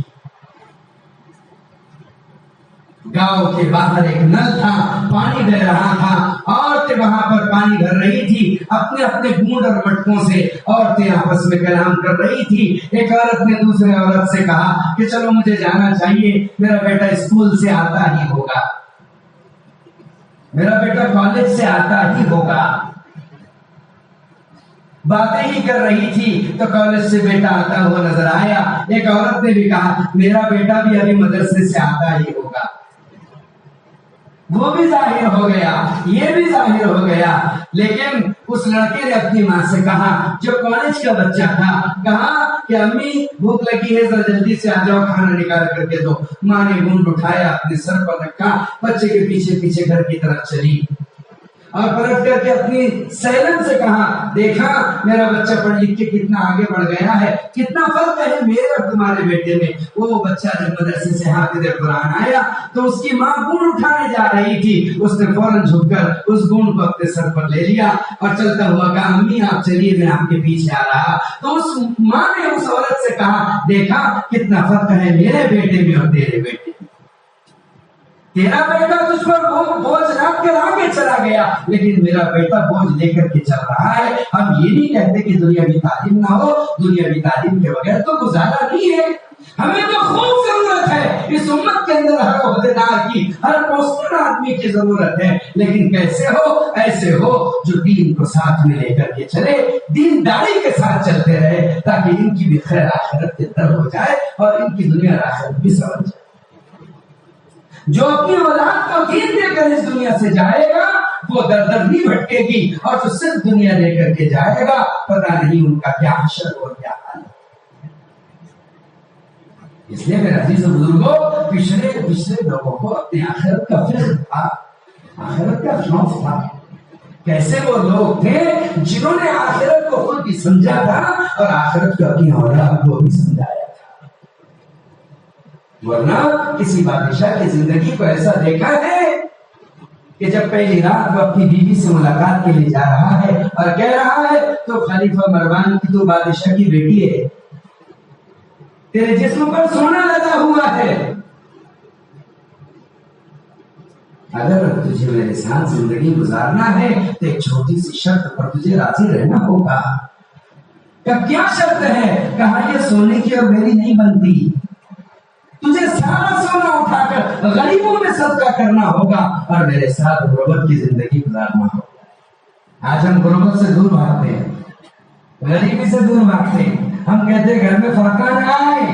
گاؤں کے باہر ایک نل تھا، پانی بہ رہا تھا، عورتیں وہاں پر پانی بھر رہی تھی اپنے اپنے گونڈ اور مٹکوں سے، عورتیں آپس میں کلام کر رہی تھی۔ ایک عورت نے دوسرے عورت سے کہا کہ چلو مجھے جانا چاہیے، میرا بیٹا اسکول سے آتا ہی ہوگا، میرا بیٹا کالج سے آتا ہی ہوگا۔ باتیں ہی کر رہی تھی تو کالج سے بیٹا آتا ہوا نظر آیا. ایک عورت نے بھی کہا میرا بیٹا بھی ابھی مدرسے سے آتا ہی ہوگا. وہ بھی ظاہر ہو گیا, یہ بھی ظاہر ہو گیا. لیکن اس لڑکے نے اپنی ماں سے کہا جو کالج کا بچہ تھا, کہا کہ امی بھوک لگی ہے, ذرا جلدی سے آ جاؤ, کھانا نکال کر کے دو. ماں نے گونٹ اٹھایا, اپنے سر پر رکھا, بچے کے پیچھے پیچھے گھر کی طرف چلی اور پلٹ کر کے اپنی سیلن سے کہا دیکھا میرا بچہ پڑھ لکھ کے کتنا آگے بڑھ گیا ہے, کتنا فرق ہے میرے اور تمہارے بیٹے میں. وہ بچہ جب مدرسے سے حافظ قرآن آیا تو اس کی ماں گونٹ اٹھانے جا رہی تھی, اس نے فوراً جھک کر اس گونٹ کو اپنے سر پر لے لیا اور چلتا ہوا کہا امی آپ چلیے میں آپ کے پیچھے آ رہا. تو اس ماں نے اس عورت سے کہا دیکھا کتنا فرق ہے میرے بیٹے میں اور تیرے بیٹے میں. تیرا بیٹا تجھ پر بوجھ رکھ کر آگے چلا گیا, لیکن میرا بیٹا بوجھ لے کر کے چل رہا ہے. ہم یہ نہیں کہتے کہ دنیاوی تعلیم نہ ہو, دنیاوی تعلیم کے بغیر تو گزارا نہیں ہے. ہمیں تو خوب ضرورت ہے اس امت کے اندر ہر عہدیدار کی, ہر پوسٹر آدمی کی ضرورت ہے, لیکن کیسے ہو, ایسے ہو جو دین کو ساتھ میں لے کر کے چلے, دین داری کے ساتھ چلتے رہے, تاکہ ان کی بھی خیر آخرت کے در ہو جائے اور ان کی دنیا آخرت بھی سمجھ جائے. جو اپنی اولاد کو دین دے کر اس دنیا سے جائے گا وہ در در نہیں بھٹکے گی, اور جو صرف دنیا لے کر کے جائے گا پتہ نہیں ان کا کیا حشر اور کیا حال. اس لیے میرے عزیز و بزرگوں, پچھلے لوگوں کو اپنی آخرت کا فکر تھا, آخرت کا خوف تھا. کیسے وہ لوگ تھے جنہوں نے آخرت کو خود بھی سمجھا تھا اور آخرت کو اپنی اولاد کو بھی سمجھایا. ورنہ کسی بادشاہ کی زندگی کو ایسا دیکھا ہے کہ جب پہلی رات وہ اپنی بیوی سے ملاقات کے لیے جا رہا ہے اور کہہ رہا ہے تو خلیفہ مروان کی تو بادشاہ کی بیٹی ہے, تیرے جسم پر سونا لگا ہوا ہے, اگر تجھے میرے ساتھ زندگی گزارنا ہے تو ایک چھوٹی سی شرط پر تجھے راضی رہنا ہوگا. کیا شرط ہے؟ کہا یہ سونے کی اور میری نہیں بنتی, تجھے سارا سونا اٹھا کر غریبوں میں صدقہ کرنا ہوگا اور میرے ساتھ غربت کی زندگی گزارنا ہوگا. آج ہم غربت سے دور بھاگتے ہیں, غریبی سے دور بھاگتے ہیں. ہم کہتے ہیں گھر میں فاقہ نہ آئے,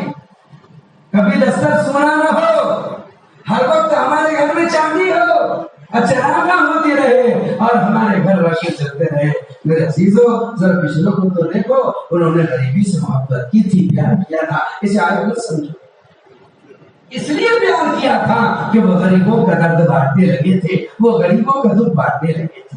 کبھی دستر سونا نہ ہو, ہر وقت ہمارے گھر میں چاندی ہو, اچانک ہوتی رہے اور ہمارے گھر روشن چلتے رہے. میرے عزیزوں ذرا پچھلوں کو تو دیکھو, انہوں نے غریبی سے محبت کی تھی, پیار کیا تھا. اسے آگے مت سمجھو, اس لیے پیار کیا تھا کہ وہ غریبوں کا درد بانٹنے لگے تھے, وہ غریبوں کا دکھ بانٹنے لگے تھے.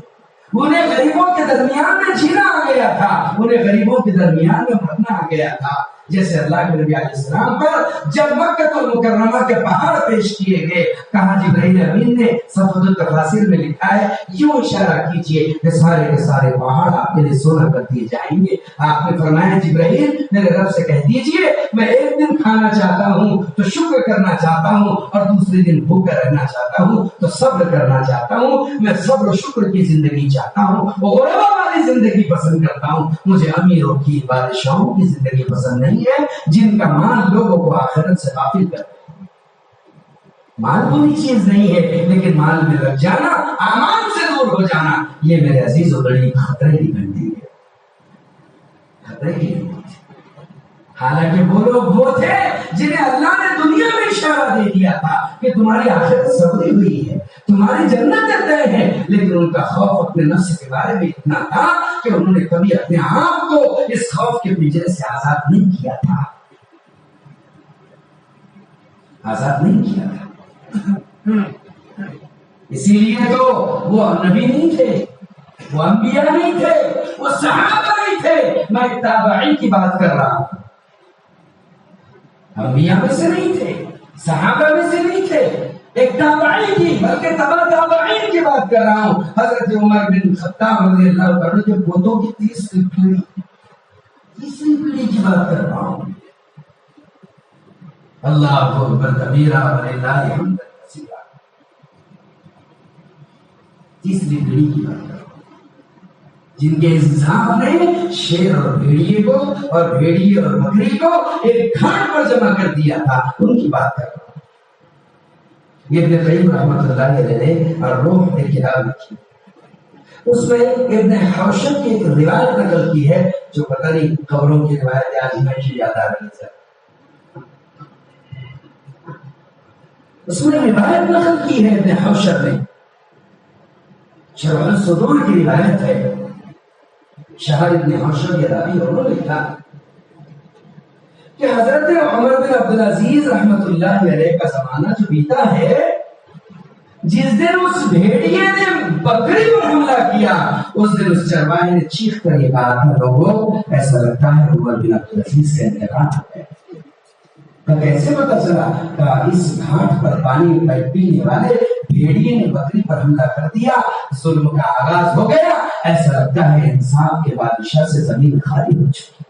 انہیں غریبوں کے درمیان میں جینا آ گیا تھا, انہیں غریبوں کے درمیان میں مرنا آ گیا تھا. جیسے اللہ کے نبی علیہ السلام پر جب مکہ المکرمہ کے پہاڑ پیش کیے گئے, کہا جبرائیل امین نے صفحۃ التفاسیر میں لکھا ہے یوں اشارہ کیجئے کہ سارے کے سارے پہاڑ آپ کے لیے سونا کر دیے جائیں گے. آپ نے فرمایا جبرائیل میرے رب سے کہہ دیجئے میں ایک دن کھانا چاہتا ہوں تو شکر کرنا چاہتا ہوں, اور دوسرے دن بھوکا رہنا چاہتا ہوں تو صبر کرنا چاہتا ہوں. میں صبر و شکر کی زندگی چاہتا ہوں, غربا والی زندگی پسند کرتا ہوں. مجھے امیروں کی, بادشاہوں کی زندگی پسند نہیں ہے جن کا مال لوگوں کو آخرت سے غافل کرتا ہے. مال بری چیز نہیں ہے, لیکن مال میں لگ جانا, اعمال سے دور ہو جانا, یہ میرے عزیز و بڑی خطرے کی گھنٹی ہے, خطرے کی گھنٹی. حالانکہ وہ لوگ وہ تھے جنہیں اللہ نے دنیا میں اشارہ دے دیا تھا کہ تمہاری آخرت سبری ہوئی ہے, تمہاری جنت طے ہے, لیکن ان کا خوف اپنے نفس کے بارے میں اتنا تھا کہ انہوں نے کبھی اپنے آپ کو اس خوف کے پنجرے سے آزاد نہیں کیا تھا, آزاد نہیں کیا تھا. اسی لیے تو وہ نبی نہیں تھے, وہ انبیاء نہیں تھے, وہ صحابہ نہیں تھے. میں تابعین کی بات کر رہا ہوں, انبیاء میں سے نہیں تھے, صحابہ میں سے نہیں تھے, ایک تابعین کی بلکہ تبع تابعین کی بات کر رہا ہوں. حضرت عمر بن خطاب رضی اللہ عنہ کے پوتوں کی تیسری پیڑھی کی بات کر رہا ہوں. اللہ اکبر کبیرہ وللہ الحمد کثیرہ. تیسری پیڑھی کی بات کر رہا ہوں جن کے انتظام نے شیر اور بھیڑیے کو اور بھیڑیے اور بکری کو ایک گھاٹ پر جمع کر دیا تھا, ان کی بات کر رہا ہوں. ابن قیم رحمۃ اللہ علیہ نے اور روح میں کتاب لکھی. اس میں ابن حوشب کی ایک روایت نقل کی ہے جو پتہ نہیں قبروں کی روایت آج میں سے یاد آ رہی ہے. اس میں روایت نقل کی ہے ابن حوشب نے، شرح الصدور کی روایت ہے. شاہر ابن حوشب یہ راوی انہوں نے لکھا کہ حضرت عمر بن عبدالعزیز رحمت اللہ علیہ کا زمانہ جو بیتا ہے، جس دن اس بھیڑیے نے بکری پر حملہ کیا، اس دن اس چرواہے نے چیخ کر یہ کہا تھا، لوگوں ایسا لگتا ہے عمر بن عبدالعزیز کا انتقال ہے. کیسے پتا چلا؟ کہا اس گھاٹ پر پانی پینے والے بھیڑیے نے بکری پر حملہ کر دیا، ظلم کا آغاز ہو گیا. ایسا لگتا ہے انصاف کے بادشاہ سے زمین خالی ہو چکی.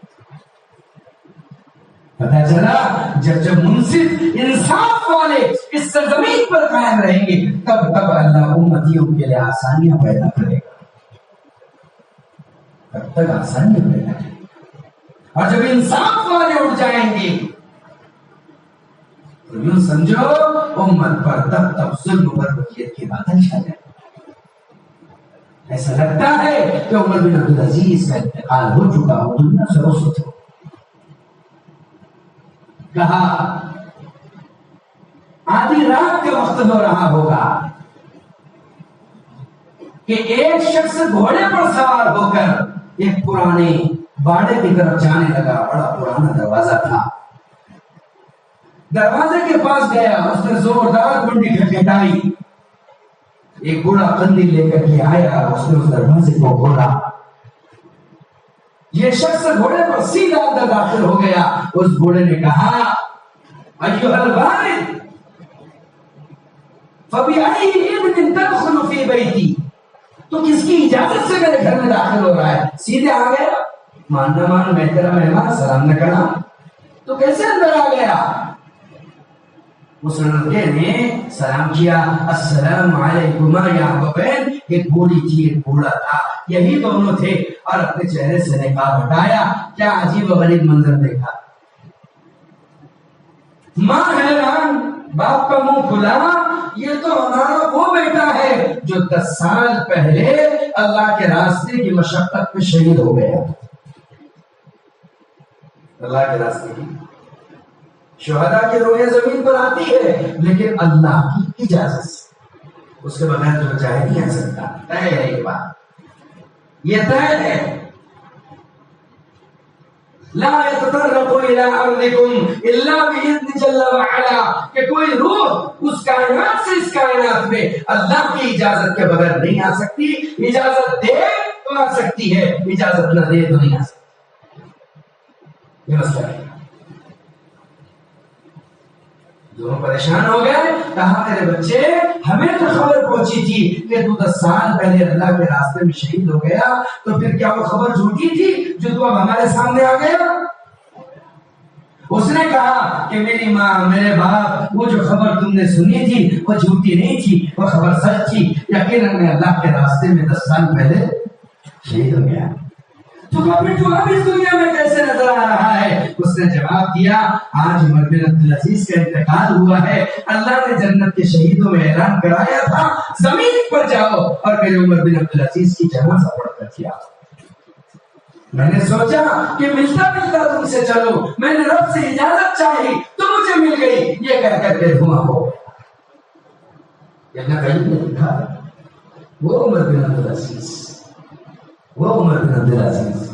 پتا چلا جب منصف انصاف والے اس سرزمین پر قائم رہیں گے تب اللہ امتیوں کے لیے آسانیاں پیدا کرے گا. تب تک آسانیاں پیدا کرے گا. اور جب انصاف والے اٹھ جائیں گے تو یوں سمجھو امت پر تب ظلم پر بقیت کی باتیں چھا جائیں. ایسا لگتا ہے کہ عمر بن عبدالعزیز کا انتقال ہو چکا ہو، دنیا سے رخصت ہو. کہا آدھی رات کا وقت ہو رہا ہوگا کہ ایک شخص گھوڑے پر سوار ہو کر ایک پرانے باڑے کی طرف جانے لگا. بڑا پرانا دروازہ تھا. دروازے کے پاس گیا، اس نے زوردار کنڈی کھٹکھٹائی. ایک بوڑھا قندیل لے کر کے آیا، اس نے اس دروازے کو کھولا. یہ شخص گھوڑے پر سیدھا اندر داخل ہو گیا. اس بوڑھے نے کہا ایھا الوالد فبأي إذن تدخل في بيتي، تو کس کی اجازت سے میرے گھر میں داخل ہو رہا ہے؟ سیدھے آ گیا، مان نہ مان میں تیرا مہمان، سلام نہ کرنا، تو کیسے اندر آ گیا؟ اس لڑکے نے سلام کیا، السلام علیکم یا ابوین. ایک بوڑھی تھی ایک بوڑھا تھا، یہی دونوں تھے، اور اپنے چہرے سے نقاب ہٹایا. کیا عجیب و غریب منظر دیکھا. ماں حیران، باپ کا منہ کھلا، یہ تو ہمارا وہ بیٹا ہے جو 10 سال پہلے اللہ کے راستے کی مشقت میں شہید ہو گیا. اللہ کے راستے کی شہداء کی روحیں زمین پر آتی ہے لیکن اللہ کی اجازت سے، اس کے بغیر جو چاہے نہیں آ سکتا. طے ہے یہ بات، یہ طے ہے. لا يتطرق الى ارضكم الا باذن جل وعلا، کہ کوئی روح اس کائنات سے اس کائنات میں اللہ کی اجازت کے بغیر نہیں آ سکتی. اجازت دے تو آ سکتی ہے، اجازت نہ دے تو نہیں آ سکتی. یہ مسئلہ ہے. دونوں پریشان ہو گئے. کہا میرے بچے، ہمیں تو خبر پہنچی تھی کہ تو 10 سال پہلے اللہ کے راستے میں شہید ہو گیا، تو پھر کیا وہ خبر جھوٹی تھی جو تو اب ہمارے سامنے آ گیا؟ اس نے کہا کہ میری ماں، میرے باپ، وہ جو خبر تم نے سنی تھی وہ جھوٹی نہیں تھی، وہ خبر سچ تھی. یقیناً میں اللہ کے راستے میں 10 سال پہلے شہید ہو گیا. تو پھر تو اب اس دنیا میں کیسے نظر آ رہا ہے؟ اس نے جواب دیا، آج عمر بن عبدالعزیز کا انتقال ہوا ہے. اللہ نے جنت کے شہیدوں میں اعلان کرایا تھا زمین پر جاؤ اور میرے عمر بن عبدالعزیز کی جنازہ پڑھ کر کیا. میں نے سوچا کہ ملتا ملتا تم سے چلو، میں نے رب سے اجازت چاہی تو مجھے مل گئی. یہ کہہ کر کے دھواں ہو گیا. ابن قیم نے لکھا، وہ عمر بن عبدالعزیز، وہ عمر بن عبدالعزیز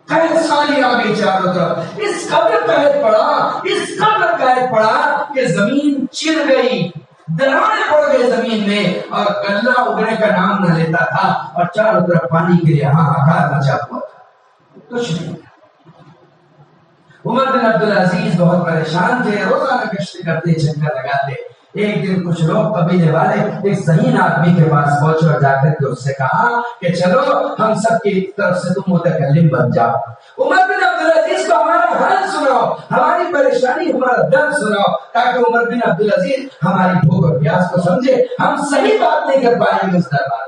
قید خالی آ گئی چاروں طرف. اس قدر قید پڑا، اس قدر قید پڑا کہ زمین چر گئی، دراڑیں پڑ گئے زمین میں، اور غلہ اگنے کا نام نہ لیتا تھا، اور چاروں طرف پانی کے لیے ہاہاکار مچا ہوا تھا. کچھ نہیں. عمر بن عبدالعزیز بہت پریشان تھے، روزانہ گشت کرتے، چکر لگاتے. ایک دن کچھ لوگ قبیلے والے ایک ذہین آدمی کے پاس پہنچے اور جا کر کے اس سے کہا کہ چلو ہم سب کی طرف سے تم متکلم بن جاؤ. عمر بن عبدالعزیز کو ہمارا حال سناؤ، ہماری پریشانی، ہمارا درد سناؤ، تاکہ عمر بن عبدالعزیز ہماری بھوک اور پیاس کو سمجھے. ہم صحیح بات نہیں کر پائیں گے اس دربار.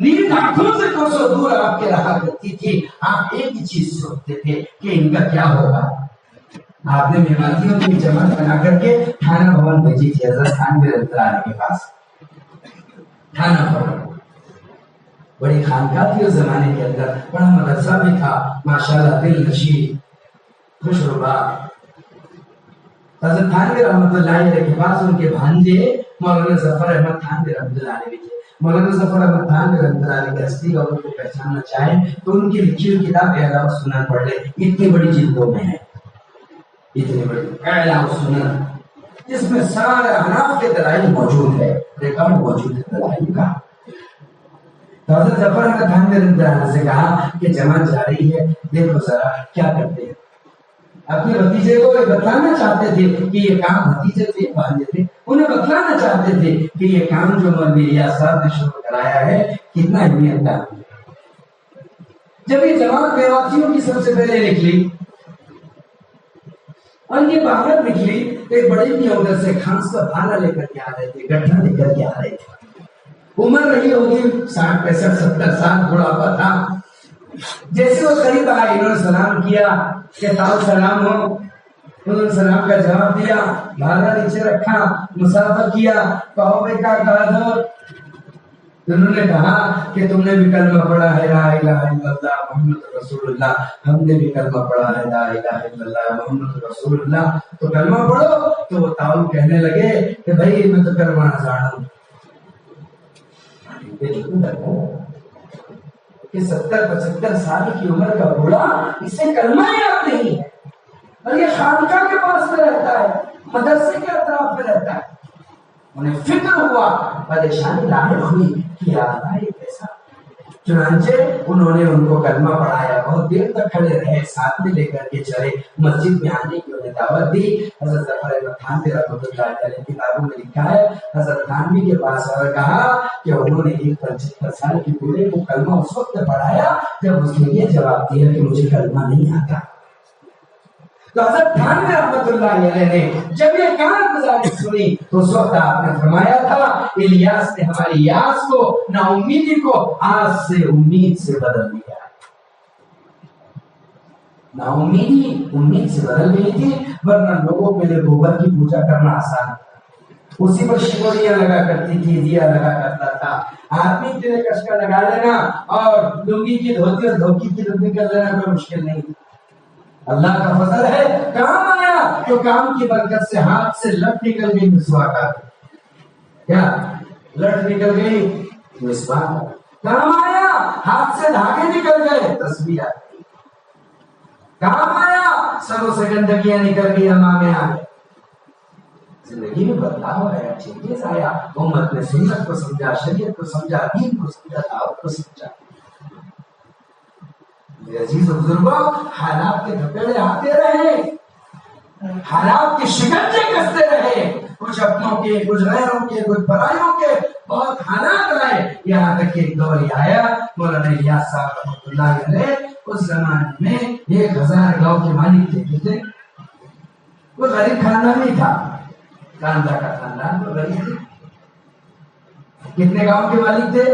نیند آنکھوں سے کوسوں دور آپ کے رہا کرتی تھی. آپ ایک ہی چیز سوچتے تھے کہ ان کا کیا ہوگا. آپ نے میواتیوں کی جماعت بنا کر کے تھانہ بھون بھیجی تھی حضرت تھانوی رحمۃ اللہ علیہ کے پاس. تھانہ بھون بڑی خانقاہ تھی اس زمانے کے اندر, بڑا مدرسہ بھی تھا ماشاءاللہ, دل نشین خوش ربا. حضرت تھانوی رحمۃ اللہ علیہ کے پاس ان کے بھانجے مولانا ظفر احمد تھانوی رحمۃ اللہ علیہ تھے. مولانا ظفر احمد تھانوی رحمۃ اللہ علیہ کی ہستی اور ان کو پہچاننا چاہیں تو ان کی لکھی ہوئی کتاب اعلیٰ السنن پڑھ لیں. اتنی بڑی جلدوں میں ہے, اتنی بڑی اعلیٰ السنن, جس میں سارے احناف کے دلائل موجود ہے, ریکارڈ موجود ہے دلائل کا. تو حضرت ظفر احمد تھانوی رحمۃ اللہ علیہ سے کہا کہ جماعت جا رہی ہے, دیکھو ذرا کیا کرتے ہیں. اپنے بھتیجے کو بتلانا چاہتے تھے کہ یہ کام, بھتیجے تھے بھانجے تھے, انہیں بتلانا چاہتے تھے کہ یہ کام جو مولوی الیاس صاحب نے شروع کرایا ہے کتنا اہمیت کا. جب یہ جماعت میواتیوں کی سب سے پہلے نکلی اور یہ باہر نکلی تو ایک بڑے بھی ادھر سے کھانس کا بھالا لے کر کے آ رہے تھے, گٹھا لے کر کے آ رہے تھے. عمر رہی ہوگی 60 65 70 سال, بڑھاپا تھا. جیسے وہ قریب آئے انہوں نے سلام کیا کہ تاؤ سلام ہو. انہوں نے سلام کا جواب دیا, بھالا نیچے رکھا, مسافہ کیا, کہو بے کا کہا دو. انہوں نے کہا کہ تم نے بھی کلمہ پڑھا ہے لا الہ الا اللہ محمد رسول اللہ. ہم نے بھی کلمہ پڑھا ہے لا الہ الا اللہ محمد رسول اللہ. تو کلمہ پڑھو. تو وہ تاؤ کہنے لگے کہ بھائی میں تو کلمہ نہ جانوں کہ 70-75 سال کی عمر کا بوڑھا اسے کلمہ یاد نہیں ہے, اور یہ خانقاہ کے پاس میں رہتا ہے, مدرسے کے اطراف میں رہتا ہے. انہیں فکر ہوا, پریشانی لاحق ہوئی کہ یار یہ کیسا. چنانچہ انہوں نے ان کو کلمہ پڑھایا, بہت دیر تک کھڑے رہے, ساتھ میں لے کر کے چلے, مسجد میں آنے کی انہیں دعوت دی. حضرت ظفر احمد تھانوی رحمۃ اللہ علیہ کتابوں میں لکھا ہے, حضرت تھانوی کے پاس اور کہا کہ انہوں نے ایک 75 سال کے بوڑھے کو کلمہ اس وقت پڑھایا جب اس نے یہ جواب دیا کہ مجھے کلمہ نہیں آتا. تو حضرت تھانوی رحمۃ اللہ علیہ نے جب یہ کار گزاری سنی تو اس وقت آپ نے فرمایا تھا الیاس نے ہماری یاس کو, نا امیدی کو آج سے امید سے بدل دیا. نا امیدی امید سے بدل گئی تھی, ورنہ لوگوں کے لیے گوبر کی پوجا کرنا آسان, اسی پر شکریہ لگا کرتی تھی, دیا لگا کرتا تھا. آدمی کے لیے کشکا لگا لینا اور لنگی کی دھوتی اور دھوتی کی لنگی کر لینا کوئی مشکل نہیں. اللہ کا فضل ہے, کام آیا تو کام کی برکت سے ہاتھ سے لٹ نکل گئی مسواک, کیا لٹ نکل گئی مسواک. کام آیا ہاتھ سے دھاگے نکل گئے تسبیح. کام آیا سروں سے گندگیاں نکل گئی, امامے آ گئے. زندگی میں بدلاؤ آیا, چینجز آیا. امت نے سنت کو سمجھا, شریعت کو سمجھا, دین کو سمجھا, دعوت کو سمجھا. عزیز و بزرگوں, حالات کے دھپیڑے آتے رہے, حالات کے شکنجے کستے رہے, کچھ اپنوں کے, کچھ غیروں کے, کچھ پرائیوں کے, بہت حالات آئے. یہاں تک ایک دور آیا مولانا الیاس صاحب رحمۃ اللہ علیہ اس زمانے میں 1000 گاؤں کے مالک تھے. وہ غریب خاندان نہیں تھا, کاندھا کا خاندان تو غریب تھے. کتنے گاؤں کے مالک تھے؟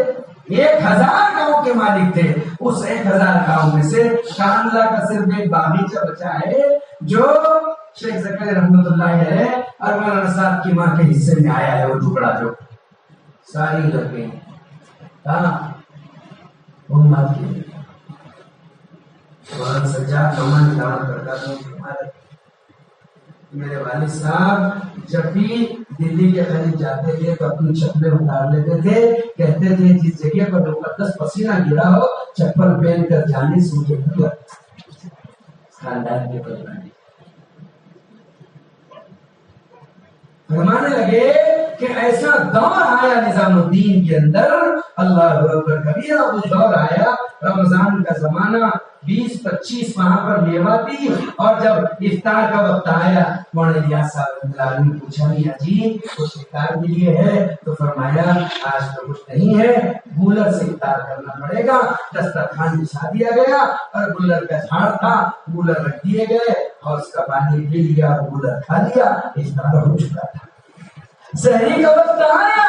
1000 گاؤں کے مالک تھے. اس 1000 گاؤں میں سے کاندھا کا صرف ایک باغیچہ بچا ہے جو شیخ زکریا رحمۃ اللہ علیہ اور مولانا صاحب کی ماں کے حصے میں آیا ہے. وہ ٹکڑا جو ساری لگ گئی امت کی. مولانا سجاد نعمان دعوت کرتا تھا, میرے والد صاحب جب بھی دلی کے قریب جاتے تھے تو اپنی چپلیں اتار لیتے تھے, کہتے تھے جس جگہ پر مقدس پسینہ گرا ہو چپل پہن کر جانے سے مجھے خاندان کے پرانی. فرمانے لگے کہ ایسا دور آیا نظام الدین کے اندر, اللہ اکبر کبیرہ, وہ دور آیا رمضان کا زمانہ, 20-25 وہاں پر میوہ تھی. اور جب افطار کا وقت آیا مولانا الیاس صاحب نے پوچھا میاں جی کچھ افطار کے لیے ہے؟ تو فرمایا آج تو کچھ نہیں ہے, گولر سے افطار کرنا پڑے گا. دسترخوان بچھا دیا گیا اور گولر کا جھاڑ تھا, گولر رکھ دیے گئے اور اس کا پانی پی لیا اور گولر کھا لیا. افطار ہو چکا تھا. سحری کا وقت آیا,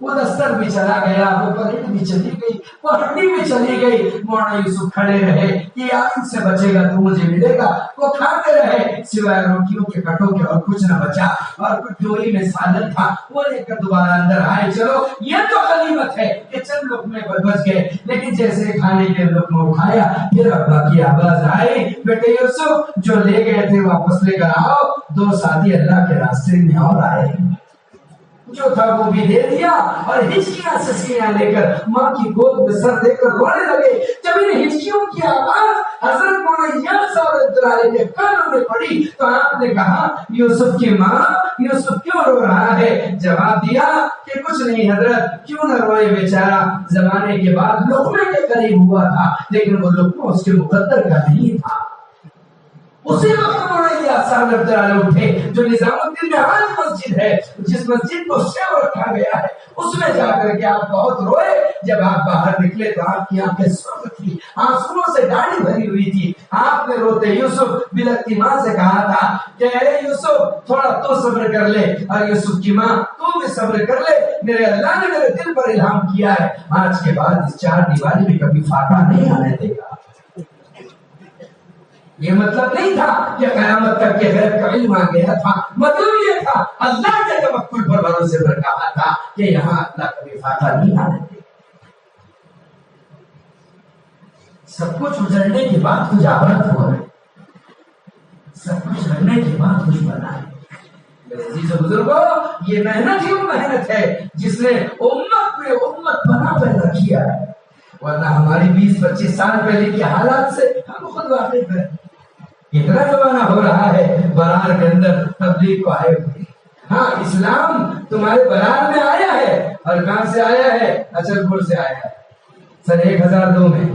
وہ دستر بھی چلا گیا، وہ پلیٹ بھی چلی گئی، وہ ہڈی بھی چلی گئی۔ مولانا یوسف کھڑے رہے کہ یار ان سے بچے گا تو مجھے ملے گا۔ وہ کھاتے رہے سوائے روٹیوں کے کٹوں کے اور کچھ نہ بچا، اور کچھ ڈوری میں سالن تھا وہ لے کر دوبارہ اندر آئے۔ چلو یہ تو غنیمت ہے کہ چند لقمے بچ گئے، لیکن جیسے کھانے کے لقمہ اٹھایا پھر ابا کی آواز آئی، بیٹے یوسف جو لے گئے تھے واپس لے کر آؤ۔ 2 ساتھی اللہ کے راستے میں اور آئے، جو تھا وہ بھی دے دیا، اور ہچکیاں سے سینہ لے کر ماں کی گود میں سر دے کر رونے لگے۔ جب ان ہچکیوں کی آواز حضرت مولانا صاحب علیہ کے کانوں میں پڑی تو آپ نے کہا یوسف کی ماں یوسف کیوں رو رہا ہے؟ جواب دیا کہ کچھ نہیں حضرت، کیوں نہ روئے بیچارہ، زمانے کے بعد لقمے کے قریب ہوا تھا لیکن وہ لقمہ اس کے مقدر کا نہیں تھا۔ اسی وقت مولانا صاحب اٹھے، جو نظام الدین میں آج مسجد ہے، جس مسجد کو سیو رکھا گیا ہے، اس میں جا کر کے آپ بہت روئے۔ جب آپ باہر نکلے تو آپ کی آنکھیں سرخ تھی، آنسوؤں سے داڑھی بھری ہوئی تھی۔ آپ نے روتے یوسف بلکتی ماں سے کہا تھا کہ اے یوسف تھوڑا تو صبر کر لے، اور یوسف کی ماں تو بھی صبر کر لے، میرے اللہ نے میرے دل پر الہام کیا ہے، آج کے بعد اس 4 دیواری میں کبھی فاقہ نہیں آنے دے گا۔ یہ مطلب نہیں تھا کہ قیامت تک کے غیب کا علم آ گیا تھا، مطلب یہ تھا اللہ کے توکل پر بھروسے پر کہا تھا کہ یہاں اللہ کبھی فاقہ نہیں آنے دے۔ سب کچھ اجڑنے کے بعد کچھ آباد ہوا ہے، سب کچھ رہنے کے بعد کچھ بنا ہے۔ میرے عزیز و بزرگوں، یہ محنت ہی وہ محنت ہے جس نے امت میں امت بنا پیدا کیا ہے، ورنہ ہماری 20-25 سال پہلے کے حالات سے ہم خود واقف ہیں۔ اتنا زمانہ ہو رہا ہے برار کے اندر تبلیغ کو آئے ہوئے۔ ہاں اسلام تمہارے برار میں آیا ہے، اور کہاں سے آیا ہے؟ اچل پور سے آیا ہے۔ سن 1002 میں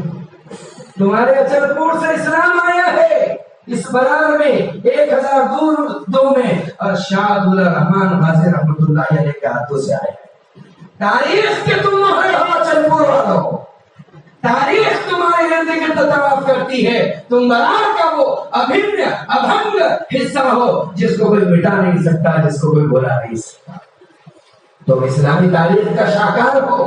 تمہارے اچل پور سے اسلام آیا ہے، اس برار میں 1002 میں، اور شاہ عبداللہ رحمان غازی رحمۃ اللہ علیہ کے ہاتھوں سے آیا ہے۔ تاریخ کے تم مہر ہو اچل پور والوں، تاریخ تمہارے ارد گرد طواف کرتی ہے، تم برار کا وہ ابھنگ حصہ ہو جس کو کوئی مٹا نہیں سکتا، جس کو کوئی بھولا نہیں سکتا۔ تم اسلامی تاریخ کا شاہکار ہو،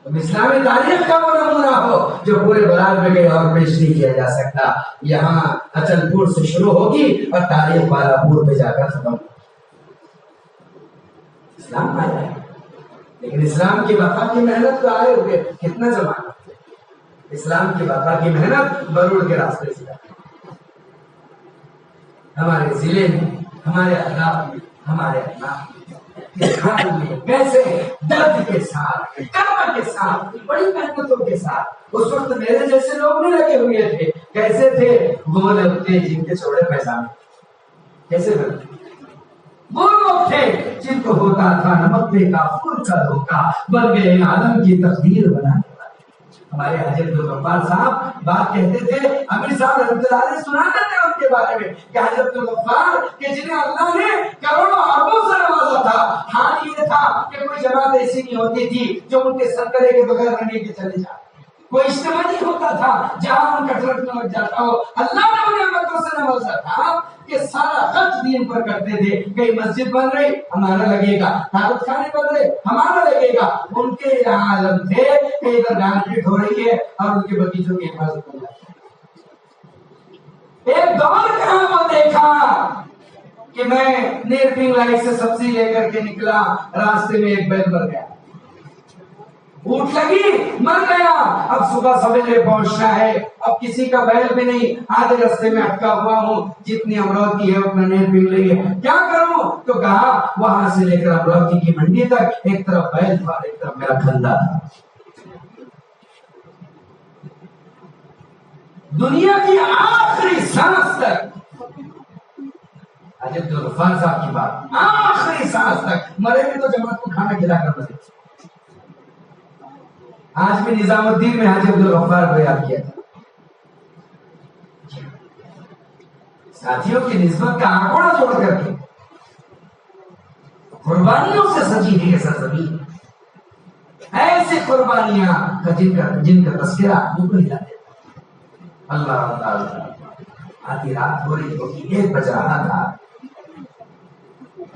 تم اسلامی تاریخ کا وہ نمونہ ہو جو پورے برار میں کہیں اور پیش نہیں کیا جا سکتا۔ یہاں اچل پور سے شروع ہوگی اور تاریخ بالا پور پہ جا کر ختم ہوگی۔ اسلام آیا ہے، لیکن اسلام کی بقا کی محنت تو آئے ہوئے کتنا زمانہ، اسلام کی بقا کی محنت برور کے راستے سے ہمارے ضلع میں، ہمارے علاقے میں، ہمارے علاقے میں کیسے درد کے ساتھ، کرم کے ساتھ، بڑی محنتوں کے ساتھ، اس وقت میرے جیسے لوگ نہیں لگے ہوئے تھے۔ کیسے تھے وہ لوگ تھے جن کے چوڑے پیجامے، کیسے بنتے وہ لوگ تھے جن کو ہوتا تھا نمک پہ کافور کا دھوکا، بن گئے عالم کی تقدیر بنانے والے۔ ہمارے حاجی عبدالغفار صاحب بات کہتے تھے، امیر صاحب رحمۃ اللہ علیہ سناتے تھے ان کے بارے میں کہ حاجی عبدالغفار کہ جنہیں اللہ نے کروڑوں اربوں سے نوازا تھا، حال یہ تھا کہ کوئی جماعت ایسی نہیں ہوتی تھی جو ان کے سرکرے کے بغیر رہنے کے چلے جاتے، کوئی اجتماع نہیں ہوتا تھا جہاں ان کا ٹرک نہ لگ جاتا ہو۔ اللہ نے انہیں نعمتوں سے نوازا تھا کہ سارا خرچ دین پر کرتے تھے، کہیں مسجد بن رہی ہمارا لگے گا، دعوت خانے بن رہے ہمارا لگے گا۔ ان کے یہاں عالم تھے کہ ادھر گارنٹیڈ ہو رہی ہے اور ان کے بغیچوں کی حفاظت ہو جاتی ہے۔ ایک دور کہاں وہ دیکھا کہ میں نیر پنگ لائٹ سے سبزی لے کر کے نکلا، راستے میں ایک بیل مر گیا، اونٹ لگی مر گیا، اب صبح سویرے پہنچنا ہے، اب کسی کا بیل بھی نہیں، آدھے راستے میں اٹکا ہوا ہوں، جتنی امراوتی ہے اتنا نیل پنگ لئی ہے، کیا کروں؟ تو کہا وہاں سے لے کر امراوتی کی منڈی تک ایک طرف بیل تھا ایک طرف میرا کھندا تھا۔ دنیا کی آخری سانس تک حاجی عبدالغفار صاحب کی بات، آخری سانس تک مرے بھی تو جماعت کو کھانا کھلا کر مرے۔ آج بھی نظام الدین میں حاجی عبدالغفار کو یاد کیا تھا۔ ساتھیوں کی نسبت کا آنکڑا جوڑ کر کے قربانیوں سے سجی ہے یہ سرزمین، ایسی قربانیاں جن کا تذکرہ آدمی کو ہلا دیتا۔ اللہ تعالیٰ آدھی رات ہو رہی ہوگی، 1 بج رہا تھا،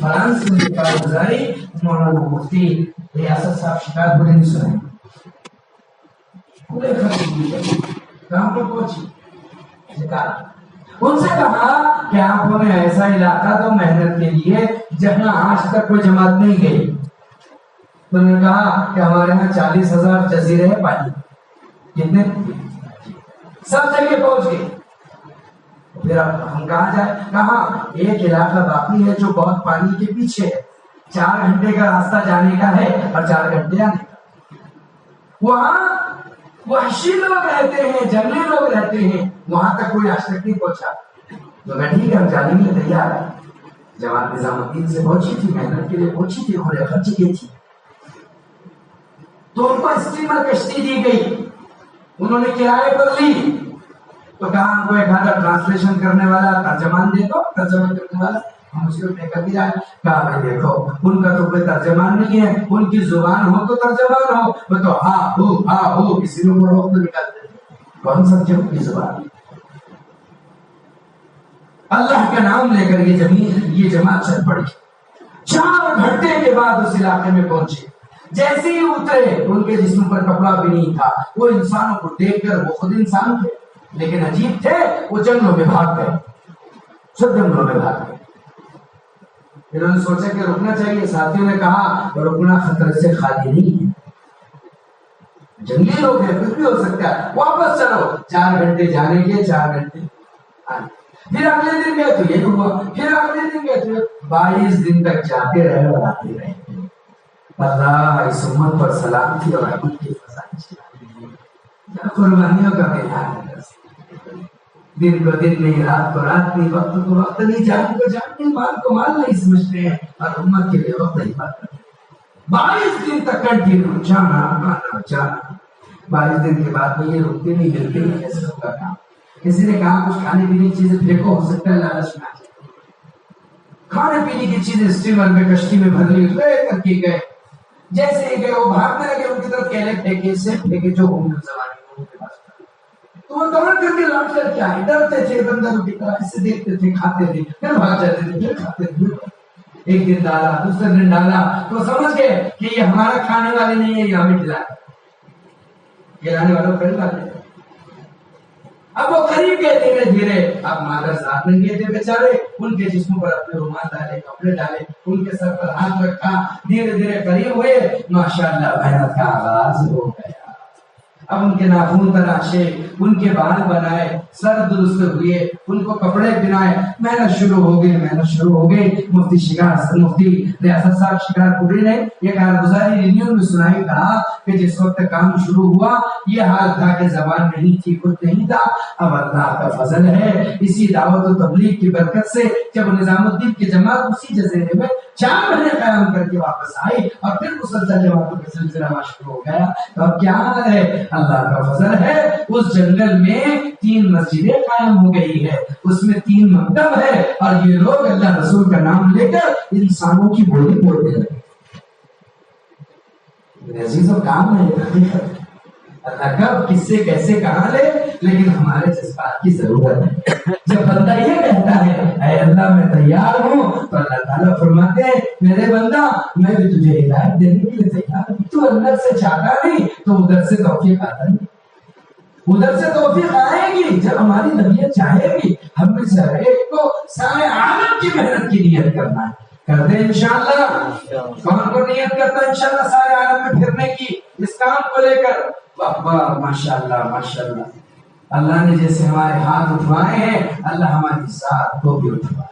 فرانس میں کارگزاری مولانا مفتی ریاست صاحب شکار پورے نہیں سنائے پورے خرچ کہاں پر پہنچی شکار. ان سے کہا کہ آپ نے ایسا علاقہ تو محنت کے لیے جہاں آج تک کوئی جماعت نہیں گئی. انہوں نے کہا کہ ہمارے یہاں 40,000 جزیرے ہیں پانی. کتنے؟ سب جگہ پہنچ گئے. پھر اب ہم کہاں جائیں؟ کہاں ایک علاقہ باقی ہے جو بہت پانی کے پیچھے ہے. 4 گھنٹے کا راستہ جانے کا ہے اور 4 گھنٹے آنے کا. وہاں وحشی لوگ رہتے ہیں, جنگلی لوگ رہتے ہیں, وہاں تک کوئی آج تک نہیں پہنچا. تو میں ٹھیک ہے ہم جانے کے لیے تیار ہے. جماعت نظام الدین سے پہنچی تھی, محنت کے لیے پہنچی تھی, انہوں نے خرچ کی تھی. تو ان کو اسٹیمر کشتی دی گئی, انہوں نے کرائے پر لی. تو کہا ہم کو ایک آدھا ٹرانسلیشن کرنے والا, ترجمان دے دو, ترجمہ کرنے والا. ہم اس کو لے کر دیا. کہا بھائی دیکھو ان کا تو کوئی ترجمان نہیں ہے, ان کی زبان ہو تو ترجمان ہو, وہ تو ہا ہو کسی نے وہ وقت نکالتے تھے. کون سمجھے ان کی زبان؟ اللہ کا نام لے کر یہ جماعت چل پڑی. 4 گھنٹے کے بعد اس علاقے میں پہنچے. جیسے ہی اترے ان کے جسم پر کپڑا بھی نہیں تھا. وہ انسانوں کو دیکھ کر وہ خود انسان تھے لیکن عجیب تھے. وہ جنگلوں میں بھاگ گئے, سب جنگلوں میں بھاگ گئے. انہوں نے سوچا کہ رکنا چاہیے. ساتھیوں نے کہا رکنا خطرے سے خالی نہیں ہے, جنگلی لوگ ہیں, کچھ بھی ہو سکتا ہے, واپس چلو. 4 گھنٹے جانے کے, 4 گھنٹے آنے. پھر اگلے دن گئے تو یہ ہوا, پھر اگلے دن گئے تو 22 دن تک جاتے رہے اور آتے رہے. اللہ اس امت پر سلامتی اور رحمت کی فضائیں قربانیوں کا میدان ہے. دن کو دن نہیں, رات کو رات نہیں, وقت کو وقت نہیں, جان کو جان نہیں, مال کو مال نہیں سمجھتے ہیں اور امت کے لیے وقت نہیں بات کرتے. 22 دن تک کنٹینیو جانا آنا جانا. 22 دن کے بعد میں یہ رکتے نہیں, ملتے نہیں, کیسے ہوگا کام. کسی نے کہا کچھ کھانے پینے کی چیزیں پھینکو, ہو سکتا ہے لالچ میں آ جائے. کھانے پینے کی چیزیں اسٹیمر میں کشتی میں بھر لی, کر کے گئے. جیسے ہی گئے وہ بھاگنے لگے, ان کی طرف کیلے پھینکے, سے پھینکے جو ہونے زمانے میں ان کے پاس. تو وہ دوڑ کر کے لوٹ کر کے آئے. ڈرتے تھے بندروں کی طرح, ایسے دیکھتے تھے, کھاتے تھے, پھر بھاگ جاتے تھے, پھر کھاتے تھے. ایک دن ڈالا, دوسرے دن ڈالا, تو سمجھ گئے کہ یہ ہمارا کھانے والے نہیں ہے, یہ ہمیں کھلانے والوں کو کھلاتے. اب وہ قریب گئے دھیرے دھیرے. اب مادر ساتھ میں گئے تھے بیچارے, ان کے جسموں پر اپنے رومال ڈالے, کپڑے ڈالے, ان کے سر پر ہاتھ رکھا, دھیرے دھیرے قریب ہوئے. ماشاءاللہ محنت کا آغاز ہو گیا. اب ان کے ناخن تراشے, ان کے بال بنائے, سر درست ہوئے, ان کو کپڑے پہنائے. محنت شروع ہو گئی. مفتی ریاست صاحب شکار پوری نے یہ کارگزاری ریونیو میں سنائی. کہا کہ جس وقت کام شروع ہوا یہ حال تھا کہ زبان نہیں تھی, کچھ نہیں تھا. اب اللہ کا فضل ہے, اسی دعوت و تبلیغ کی برکت سے جب نظام الدین کی جماعت اسی جزیرے میں 4 مہینے قیام کر کے واپس آئی اور پھر مسلسل جماعتوں کا سلسلہ شروع ہو گیا. تو اب کیا حال ہے؟ اللہ کا فضل ہے, اس جنگل میں 3 مسجدیں قائم ہو گئی ہے, اس میں 3 مکتب ہے, اور یہ لوگ اللہ رسول کا نام لے کر انسانوں کی بولی بولنے لگے. عزیزوں کام ہے حقیقت. اللہ کب کس سے کیسے کہاں لے, لیکن ہمارے جذبات کی ضرورت ہے. جب بندہ یہ کہتا ہے اے اللہ میں تیار ہوں, تو اللہ تعالیٰ فرماتے ہیں میرے بندہ میں بھی تجھے ہدایت دینے کے لیے تیار ہوں. تو اندر سے چاہتا نہیں تو ادھر سے توفیق آتا نہیں. ادھر سے توفیق آئے گی جب ہماری طبیعت چاہے گی. ہم میں سے ہر ایک کو سارے عالم کی محنت کی نیت کرنا ہے. کرتے ہیں انشاءاللہ. کون کو نیت کرتا ہے انشاءاللہ سارے عالم میں پھرنے کی اس کام کو لے کر؟ واہ واہ, ماشاءاللہ ماشاءاللہ. اللہ نے جیسے ہمارے ہاتھ اٹھوائے ہیں, اللہ ہماری ذات کو بھی اٹھوائے.